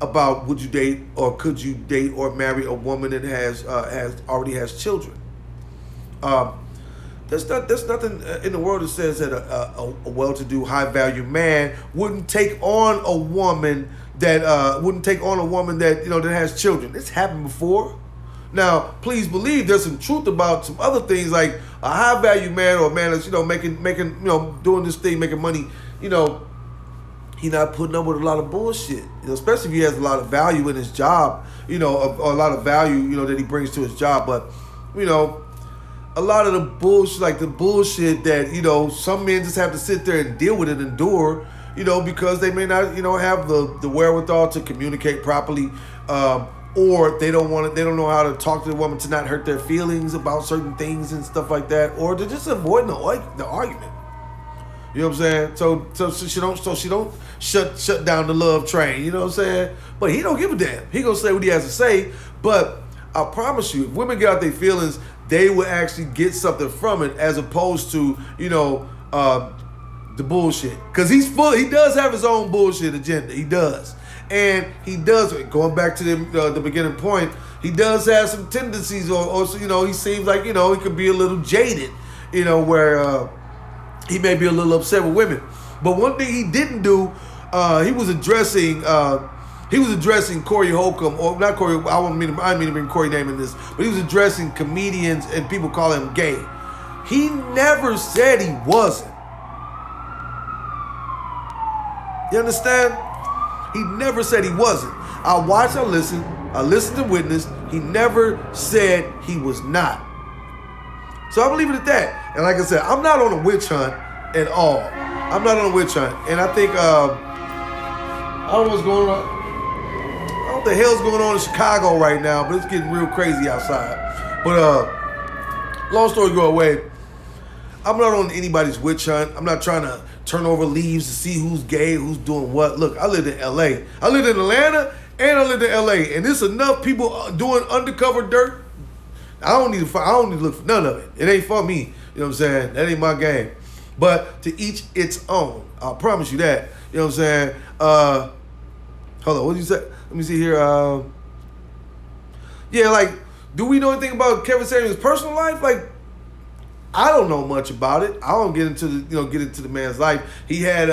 about would you date or could you date or marry a woman that already has children. There's nothing in the world that says that a well-to-do, high-value man wouldn't take on a woman that that has children. It's happened before. Now, please believe there's some truth about some other things, like a high-value man or a man that's making doing this thing, making money, he not putting up with a lot of bullshit. Especially if he has a lot of value in his job, or a lot of value, that he brings to his job. But, a lot of the bullshit, like the bullshit that, some men just have to sit there and deal with it, endure, because they may not, have the wherewithal to communicate properly, or they don't know how to talk to the woman to not hurt their feelings about certain things and stuff like that, or to just avoid the argument. You know what I'm saying? So she don't shut down the love train. You know what I'm saying? But he don't give a damn. He gonna say what he has to say. But I promise you, if women get out their feelings, they will actually get something from it, as opposed to the bullshit. Because he's full. He does have his own bullshit agenda. He does, and he does. Going back to the beginning point, he does have some tendencies, or he seems like he could be a little jaded. Where he may be a little upset with women. But one thing he didn't do, he was addressing Corey Holcomb, or not Corey. I didn't mean to bring Corey name in this, but he was addressing comedians and people call him gay. He never said he wasn't. You understand? He never said he wasn't. I watched, I listened to witness. He never said he was not. So I believe it at that. And like I said, I'm not on a witch hunt at all. I'm not on a witch hunt. And I think, I don't know what's going on. I don't know what the hell's going on in Chicago right now, but it's getting real crazy outside. But long story go away, I'm not on anybody's witch hunt. I'm not trying to turn over leaves to see who's gay, who's doing what. Look, I lived in L.A. I lived in Atlanta, and I lived in L.A. And there's enough people doing undercover dirt. I don't need to look for none of it. It ain't for me. You know what I'm saying? That ain't my game. But to each its own. I promise you that. You know what I'm saying? Hold on. What did you say? Let me see here. Do we know anything about Kevin Samuels' personal life? Like, I don't know much about it. I don't get into the man's life. He had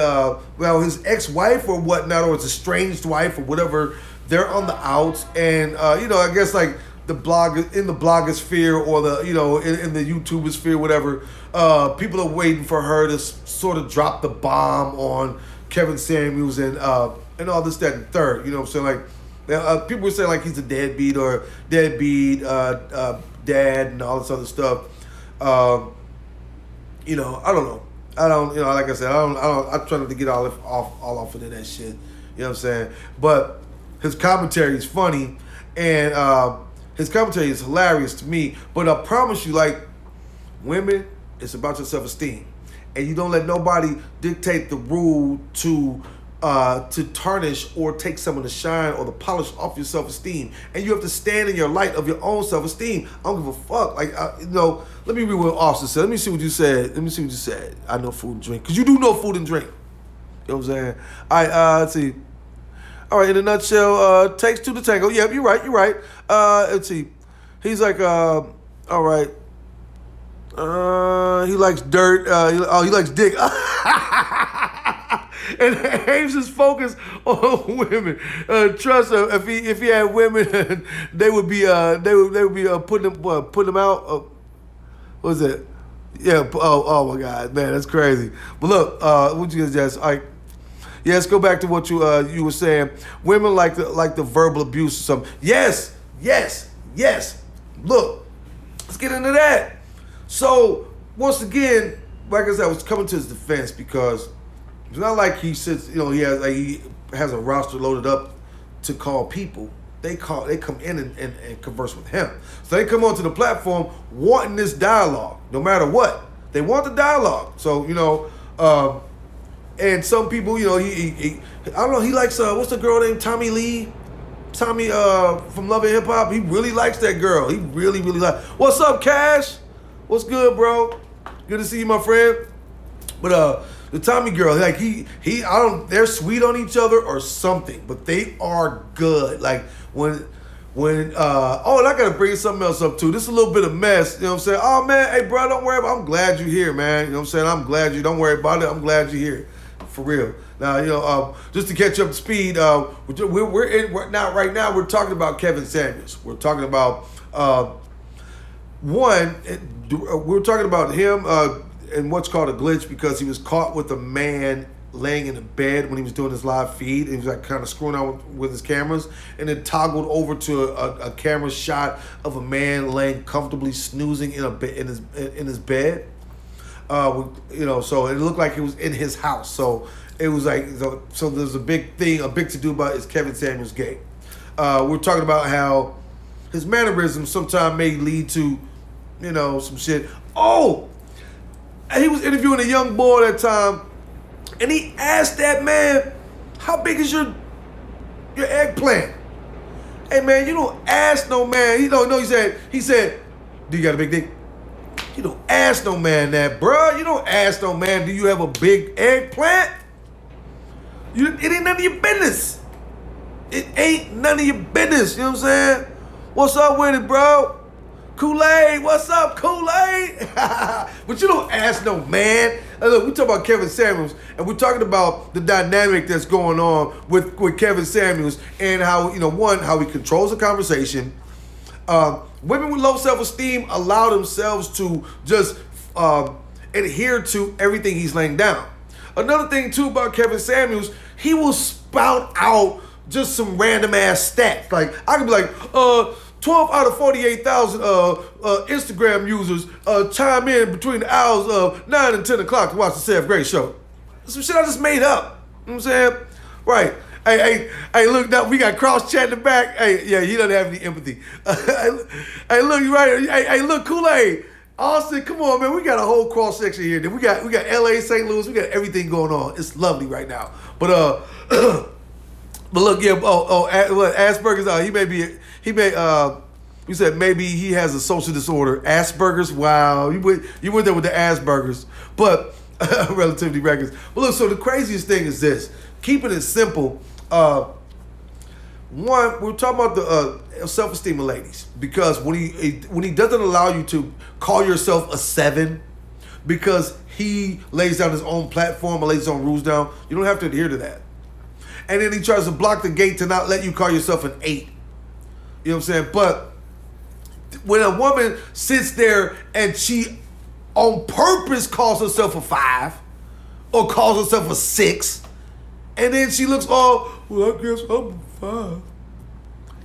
his ex-wife or whatnot, or his estranged wife or whatever. They're on the outs, and I guess like the blogosphere or the in the YouTubersphere, whatever. People are waiting for her to sort of drop the bomb on Kevin Samuels and all this, that, and third. You know what I'm saying? Like people were saying like he's a deadbeat or dad and all this other stuff. I don't know. I don't, like I said, I'm trying to get all off of that shit. You know what I'm saying? But his commentary is funny, and his commentary is hilarious to me. But I promise you, like, women, it's about your self-esteem, and you don't let nobody dictate the rule to tarnish or take some of the shine or the polish off your self-esteem. And you have to stand in your light of your own self-esteem. I don't give a fuck. Like, let me read what Austin said. Let me see what you said. I know food and drink. Because you do know food and drink. You know what I'm saying? All right, let's see. All right, in a nutshell, takes two to tango. Yeah, you're right. Let's see. He's like, all right. He likes dirt. He likes dick. And aims his focus on women. Trust him. If he had women, they would be putting him out. What was it? Yeah. Oh my God, man, that's crazy. But look, what you guys just like. Yeah, let's go back to what you were saying. Women like the verbal abuse or something. Yes. Look, let's get into that. So once again, like I said, I was coming to his defense because it's not like he sits, he has a roster loaded up to call people. They come in and converse with him. So they come onto the platform wanting this dialogue, no matter what. They want the dialogue. So and some people, he I don't know, he likes what's the girl named Tommy Lee? Tommy from Love and Hip Hop. He really likes that girl. He really likes. What's up, Cash? What's good, bro? Good to see you, my friend. But the Tommy girl, like they're sweet on each other or something, but they are good. Like when and I gotta bring something else up too. This is a little bit of mess, you know what I'm saying? Oh man, hey bro, don't worry about it. I'm glad you're here, man. You know what I'm saying? I'm glad you don't worry about it. I'm glad you're here. For real. Now, just to catch up to speed, we're now right now we're talking about Kevin Samuels. We're talking about we're talking about him and what's called a glitch because he was caught with a man laying in the bed when he was doing his live feed. He was like kind of screwing out with his cameras, and then toggled over to a camera shot of a man laying comfortably snoozing in his bed. So it looked like it was in his house. So it was like so there's a big to do about is Kevin Samuels gay. We're talking about how his mannerisms sometimes may lead to, some shit. Oh, he was interviewing a young boy that time, and he asked that man, "How big is your eggplant?" Hey man, you don't ask no man. He said, "Do you got a big dick?" You don't ask no man that, bruh. You don't ask no man, "Do you have a big eggplant?" It ain't none of your business. It ain't none of your business. You know what I'm saying? What's up with it, bro? Kool-Aid, what's up, Kool-Aid? But you don't ask no man. Look, we talk about Kevin Samuels, and we're talking about the dynamic that's going on with Kevin Samuels and how, how he controls the conversation. Women with low self-esteem allow themselves to just adhere to everything he's laying down. Another thing, too, about Kevin Samuels, he will spout out just some random-ass stats. Like, I could be like, 12 out of 48,000 Instagram users chime in between the hours of 9 and 10 o'clock to watch the Sev Gray Show. Some shit I just made up. You know what I'm saying? Right. Hey, look, now we got cross-chat in the back. Hey, yeah, he doesn't have any empathy. Hey, look, you right. Hey, look, Kool-Aid. Austin, come on, man. We got a whole cross-section here. Then we got LA, St. Louis. We got everything going on. It's lovely right now. But look, yeah, Asperger's, we said maybe he has a social disorder. Asperger's, wow. You went there with the Asperger's. But, Relativity Records. But look, so the craziest thing is this. Keeping it simple, one, we're talking about the self-esteem of ladies, because when he doesn't allow you to call yourself a 7 because he lays down his own platform or lays his own rules down, you don't have to adhere to that. And then he tries to block the gate to not let you call yourself an 8. You know what I'm saying? But when a woman sits there and she on purpose calls herself a 5 or calls herself a 6, and then she looks all, well, I guess I'm 5.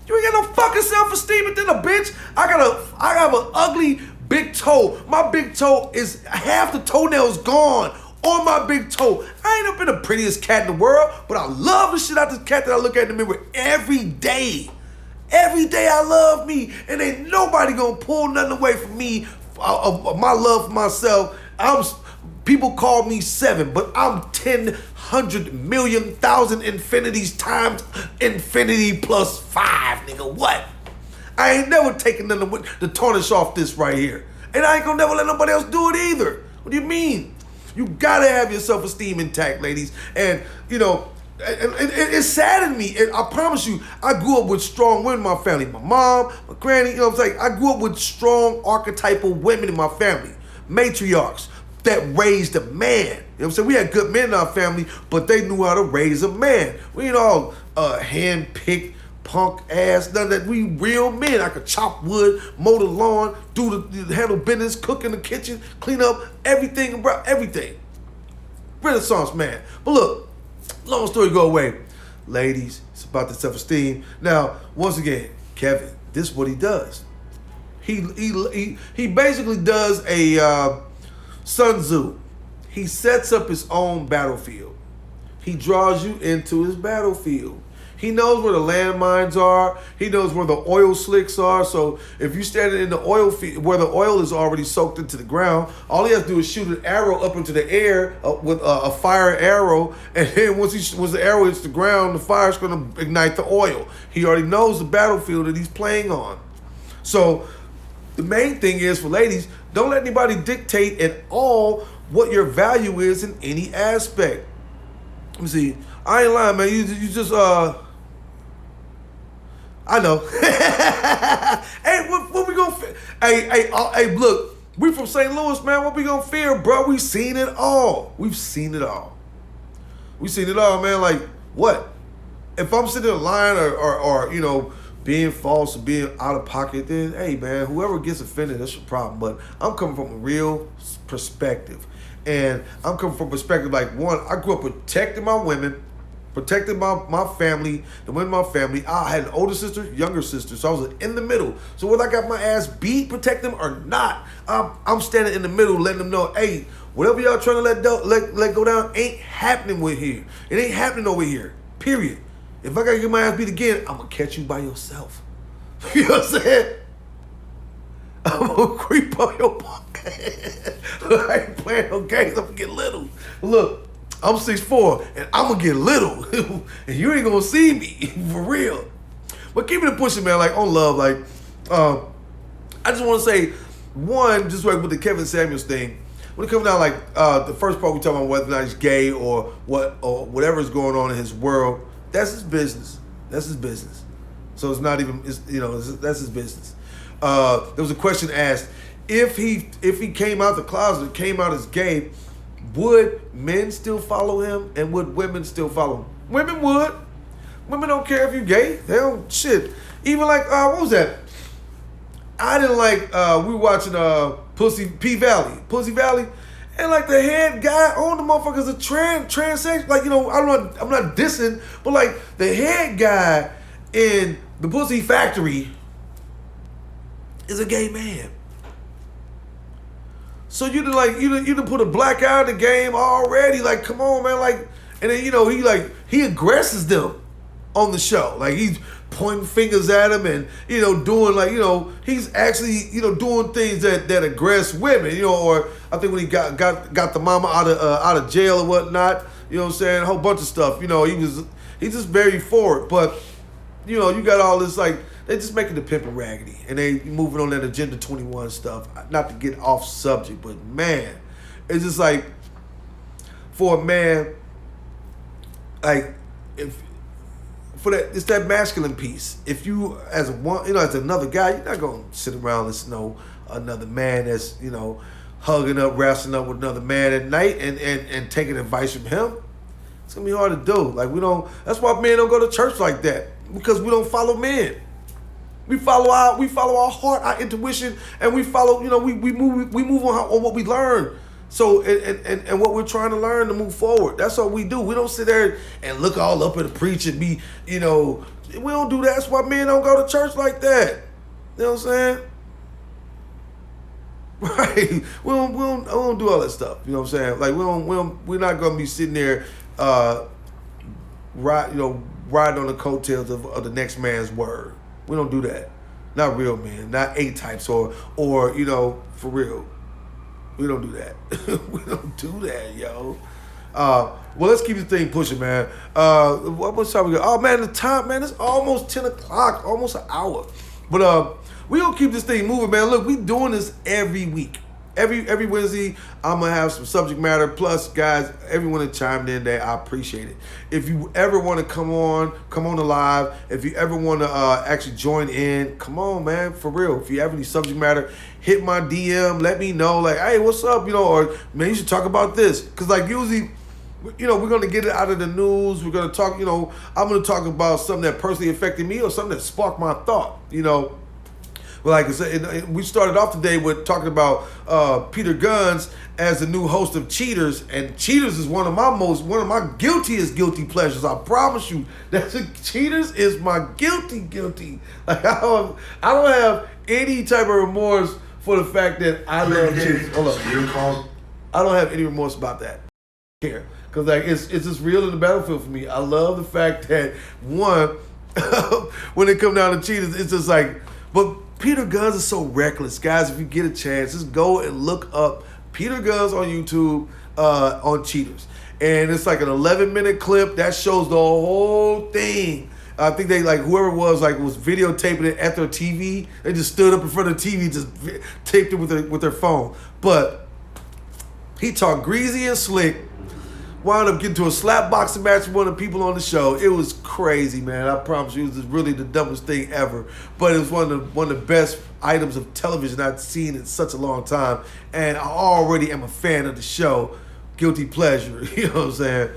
You ain't got no fucking self-esteem within a bitch. I have an ugly big toe. My big toe is half the toenails gone on my big toe. I ain't up in the prettiest cat in the world, but I love the shit out this cat that I look at in the mirror every day. Every day I love me, and ain't nobody gonna pull nothing away from me, my love for myself. People call me 7, but I'm 10, 100, million, 1,000 infinities times infinity plus 5, nigga. What? I ain't never taking the tarnish off this right here. And I ain't gonna never let nobody else do it either. What do you mean? You gotta have your self-esteem intact, ladies. And, it saddened me. And I promise you, I grew up with strong women in my family. My mom, my granny, you know what I'm saying? I grew up with strong archetypal women in my family. Matriarchs that raised a man. You know what I'm saying? We had good men in our family, but they knew how to raise a man. We ain't all hand-picked, punk ass, none of that. We real men. I could chop wood, mow the lawn, handle business, cook in the kitchen, clean up, everything. Renaissance man. But look, long story go away. Ladies, it's about the self-esteem. Now, once again, Kevin, this is what he does. He basically does a Sun Tzu. He sets up his own battlefield. He draws you into his battlefield. He knows where the landmines are. He knows where the oil slicks are. So if you're standing in the oil field where the oil is already soaked into the ground, all he has to do is shoot an arrow up into the air with a fire arrow. And then once the arrow hits the ground, the fire's going to ignite the oil. He already knows the battlefield that he's playing on. So the main thing is for ladies, don't let anybody dictate at all what your value is in any aspect. Let me see. I ain't lying, man. You just I know. Hey, what we gonna? Hey, look. We from St. Louis, man. What we gonna fear, bro? We seen it all. We've seen it all. We seen it all, man. Like what? If I'm sitting in line or being false or being out of pocket, then hey, man, whoever gets offended, that's your problem. But I'm coming from a real perspective. And I'm coming from a perspective like, one, I grew up protecting my women, protecting my family, the women in my family. I had an older sister, younger sister, so I was in the middle. So whether I got my ass beat, protect them or not, I'm standing in the middle, letting them know, hey, whatever y'all trying to let go down ain't happening with here. It ain't happening over here. Period. If I gotta get my ass beat again, I'm gonna catch you by yourself. You know what I'm saying? I'm gonna creep on your pocket. I ain't playing no games. I'm gonna get little. Look, I'm 6'4", and I'm gonna get little, and you ain't gonna see me for real. But keeping it pushing, man. Like on love, like I just want to say one, just like with the Kevin Samuels thing. When it comes down, like the first part we talking about whether or not he's gay or whatever's going on in his world, that's his business. That's his business. So it's not even, that's his business. There was a question asked, if he came out the closet, came out as gay, would men still follow him and would women still follow him? Women would. Women don't care if you're gay. They don't shit. Even like what was that? I didn't like we were watching Pussy Valley, and like the head guy on the motherfucker's a transsexual. Like, I'm not dissing, but like the head guy in the Pussy Factory is a gay man. So you done put a black eye in the game already. Like, come on, man. Like, and then he aggresses them on the show. Like he's pointing fingers at him and doing he's actually doing things that aggress women. Or I think when he got the mama out of jail or whatnot. You know what I'm saying? A whole bunch of stuff. He's just very forward. But you got all this like. They just making the pimpin' raggedy, and they moving on that Agenda 21 stuff. Not to get off subject, but man, it's just like for a man, like it's that masculine piece. If you as as another guy, you're not gonna sit around and listen to another man that's hugging up, wrestling up with another man at night and taking advice from him. It's gonna be hard to do. Like That's why men don't go to church like that, because we don't follow men. We follow our heart, our intuition, and we follow. We move on what we learn. So and what we're trying to learn to move forward. That's what we do. We don't sit there and look all up at the preacher and be. We don't do that. That's why men don't go to church like that. You know what I'm saying? Right? We don't do all that stuff. You know what I'm saying? Like we're not gonna be sitting there, riding on the coattails of the next man's word. We don't do that. Not real men. Not A-types or for real. We don't do that. We don't do that, yo. Well, let's keep the thing pushing, man. What much time we got? Oh, man, the time, man, it's almost 10 o'clock. Almost an hour. But we gonna keep this thing moving, man. Look, we doing this every week. Every Wednesday, I'm going to have some subject matter. Plus, guys, everyone that chimed in there, I appreciate it. If you ever want to come on the live. If you ever want to actually join in, come on, man, for real. If you have any subject matter, hit my DM. Let me know, like, hey, what's up? Or, man, you should talk about this. Because, like, usually, we're going to get it out of the news. We're going to talk, I'm going to talk about something that personally affected me or something that sparked my thought, Well, like I said, we started off today with talking about Peter Gunz as the new host of Cheaters, and Cheaters is one of my guiltiest guilty pleasures. I promise you, Cheaters is my guilty. Like I don't have any type of remorse for the fact that I love Cheaters. Hold up, I don't have any remorse about that. Here, because like it's just real in the battlefield for me. I love the fact that one, when it comes down to Cheaters, it's just like, but. Peter Gunz is so reckless. Guys, if you get a chance, just go and look up Peter Gunz on YouTube on Cheaters. And it's like an 11-minute clip that shows the whole thing. I think they, like, whoever it was videotaping it at their TV. They just stood up in front of the TV, just taped it with their phone. But he talked greasy and slick. Wound up getting to a slap boxing match with one of the people on the show. It was crazy, man. I promise you, it was really the dumbest thing ever. But it was one of the best items of television I've seen in such a long time. And I already am a fan of the show. Guilty pleasure. You know what I'm saying?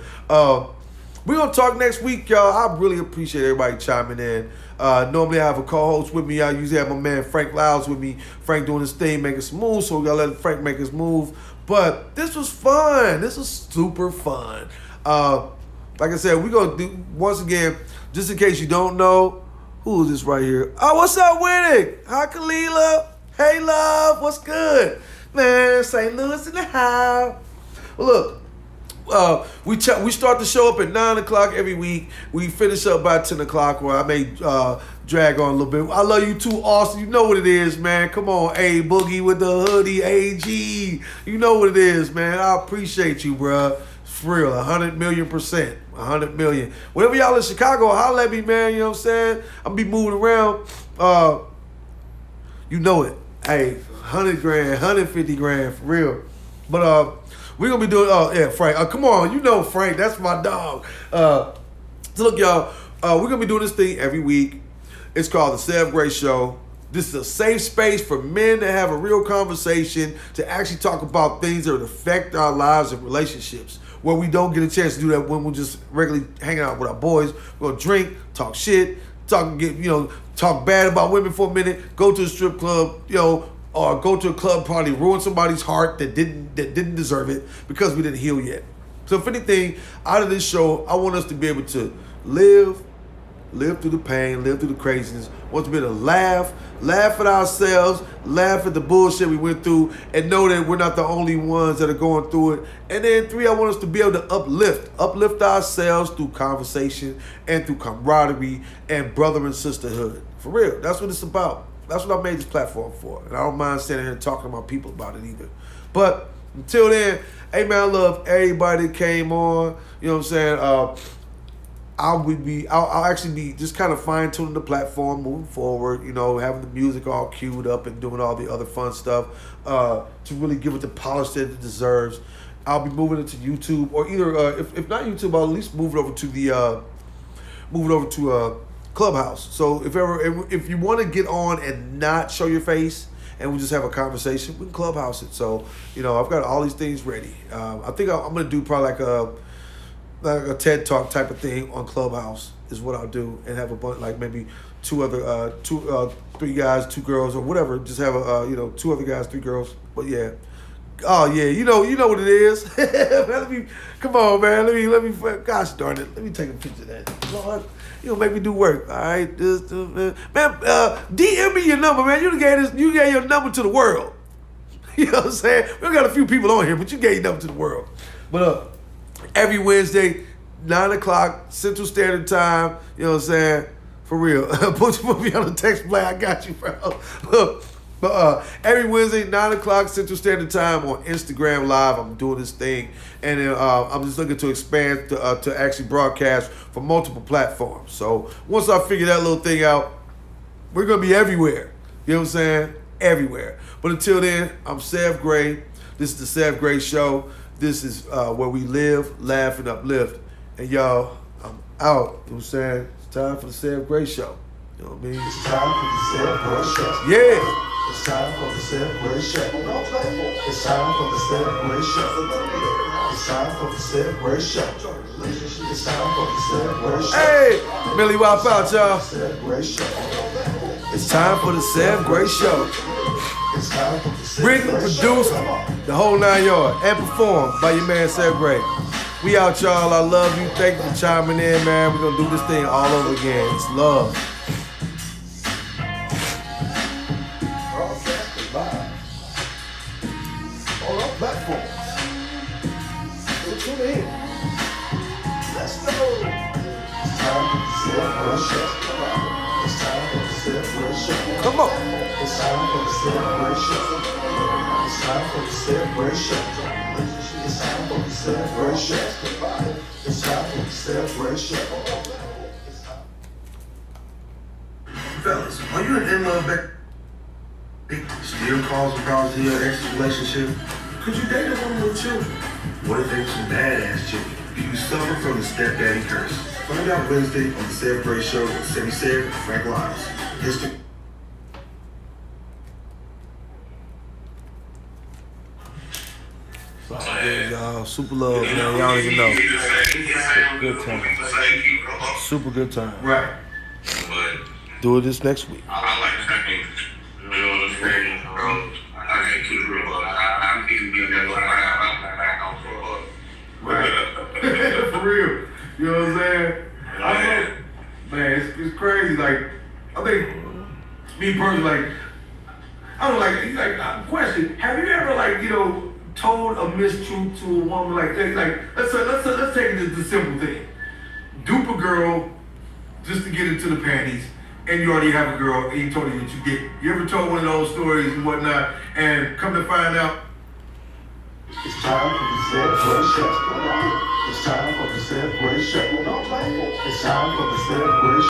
We're going to talk next week, y'all. I really appreciate everybody chiming in. Normally I have a co-host with me. I usually have my man Frank Lyles with me. Frank doing his thing, making some moves. So we got to let Frank make his move. But this was fun. This was super fun. Like I said, we're going to do, once again, just in case you don't know, who is this right here? Oh, what's up with it? Hi, Kalila. Hey, love. What's good? Man, St. Louis in the house. Well, look, we start the show up at 9 o'clock every week. We finish up by 10 o'clock, where I may drag on a little bit. I love you too, Austin. You know what it is, man. Come on, A Boogie with the hoodie, AG. You know what it is, man. I appreciate you, bruh. For real, 100 million%. 100 million. Whenever y'all in Chicago, holla at me, man. You know what I'm saying? I'm be moving around. You know it. Hey, 100 grand, 150 grand, for real. But we're going to be doing, Frank. Come on, you know Frank. That's my dog. So look, y'all, we're going to be doing this thing every week. It's called the Sev Gray Show. This is a safe space for men to have a real conversation, to actually talk about things that would affect our lives and relationships, where we don't get a chance to do that when we're just regularly hanging out with our boys. We're going to drink, talk shit, talk bad about women for a minute, go to a strip club, or go to a club party, ruin somebody's heart that didn't deserve it because we didn't heal yet. So if anything, out of this show, I want us to be able to live through the pain, live through the craziness. I want to be able to laugh at ourselves, laugh at the bullshit we went through, and know that we're not the only ones that are going through it. And then 3, I want us to be able to uplift ourselves through conversation and through camaraderie and brother and sisterhood. For real, that's what it's about. That's what I made this platform for. And I don't mind standing here and talking to my people about it either. But until then, hey man, I love everybody that came on. You know what I'm saying? I'll actually be just kind of fine-tuning the platform moving forward, having the music all queued up and doing all the other fun stuff to really give it the polish that it deserves. I'll be moving it to YouTube, or either if not YouTube, I'll at least move it over to Clubhouse. So if you want to get on and not show your face and we just have a conversation, we can Clubhouse it. So I've got all these things ready. I think I'm gonna do probably like a TED Talk type of thing on Clubhouse is what I'll do, and have a bunch, like maybe 3 guys, 2 girls, or whatever. Just have 2 other guys, 3 girls. But yeah, oh yeah, you know what it is. Come on, man. Let me. Gosh darn it, let me take a picture of that. Lord, make me do work. All right, man. DM me your number, man. You gave your number to the world. You know what I'm saying? We got a few people on here, but you gave your number to the world. But every Wednesday, 9 o'clock Central Standard Time. You know what I'm saying? For real. Put me on the text play. I got you, bro. Look. But every Wednesday, 9 o'clock Central Standard Time on Instagram Live, I'm doing this thing. And then I'm just looking to expand to actually broadcast for multiple platforms. So once I figure that little thing out, we're going to be everywhere. You know what I'm saying? Everywhere. But until then, I'm Sev Gray. This is the Sev Gray Show. This is where we live, laugh, and uplift. And y'all, I'm out. You know what I'm saying? It's time for the Sev Gray Show. You know what I mean? It's time for the Sev Gray Show. Yeah. It's time for the Sev Gray Show. It's time for the Sev Gray Show. It's time for the Sev Gray Show. It's time for the Sev Gray Show. Hey, Millie Wop out, y'all. Sev Gray Show. It's time for the Sev Gray Show. It's time for the Sev Written, Gray produced, Show. the whole 9 yards, and performed by your man Sev Gray. We out, y'all. I love you. Thank you for chiming in, man. We're gonna do this thing all over again. It's love. Broadcasted live on all platforms. So tune in. Let's go. It's time for the Sev Gray Show. It's time for the Sev Gray Show. Come on. It's time for the Sev Gray Show. It's time for the Sev Gray Show. It's time for the Sev Gray Show. It's time for the Sev Gray Show. Fellas, are you an in-love back? Still causing problems in your ex's relationship? Could you date a woman with children? What if they were some badass children? Do you suffer from the stepdaddy curse? Find out Wednesday on the Sev Gray Show with Sevi Sev and Frank Lyles. History. Y'all, super love, man. Y'all don't even know. Good time. Super good time. Right. Do it this next week. I like to think, I can't keep it real, but I can be that real. You know what I'm saying? Man, it's crazy. Like, I think, me personally, like, I don't like, question, have you ever, like, you know, told a mistruth to a woman? Like let's take the simple thing. Dupe a girl just to get into the panties, and you already have a girl, and you told her that you get. You ever told one of those stories and whatnot, and come to find out, It's time for the Sev Gray Show. It's time for the Sev Gray Show. It's time for the Sev Gray Show.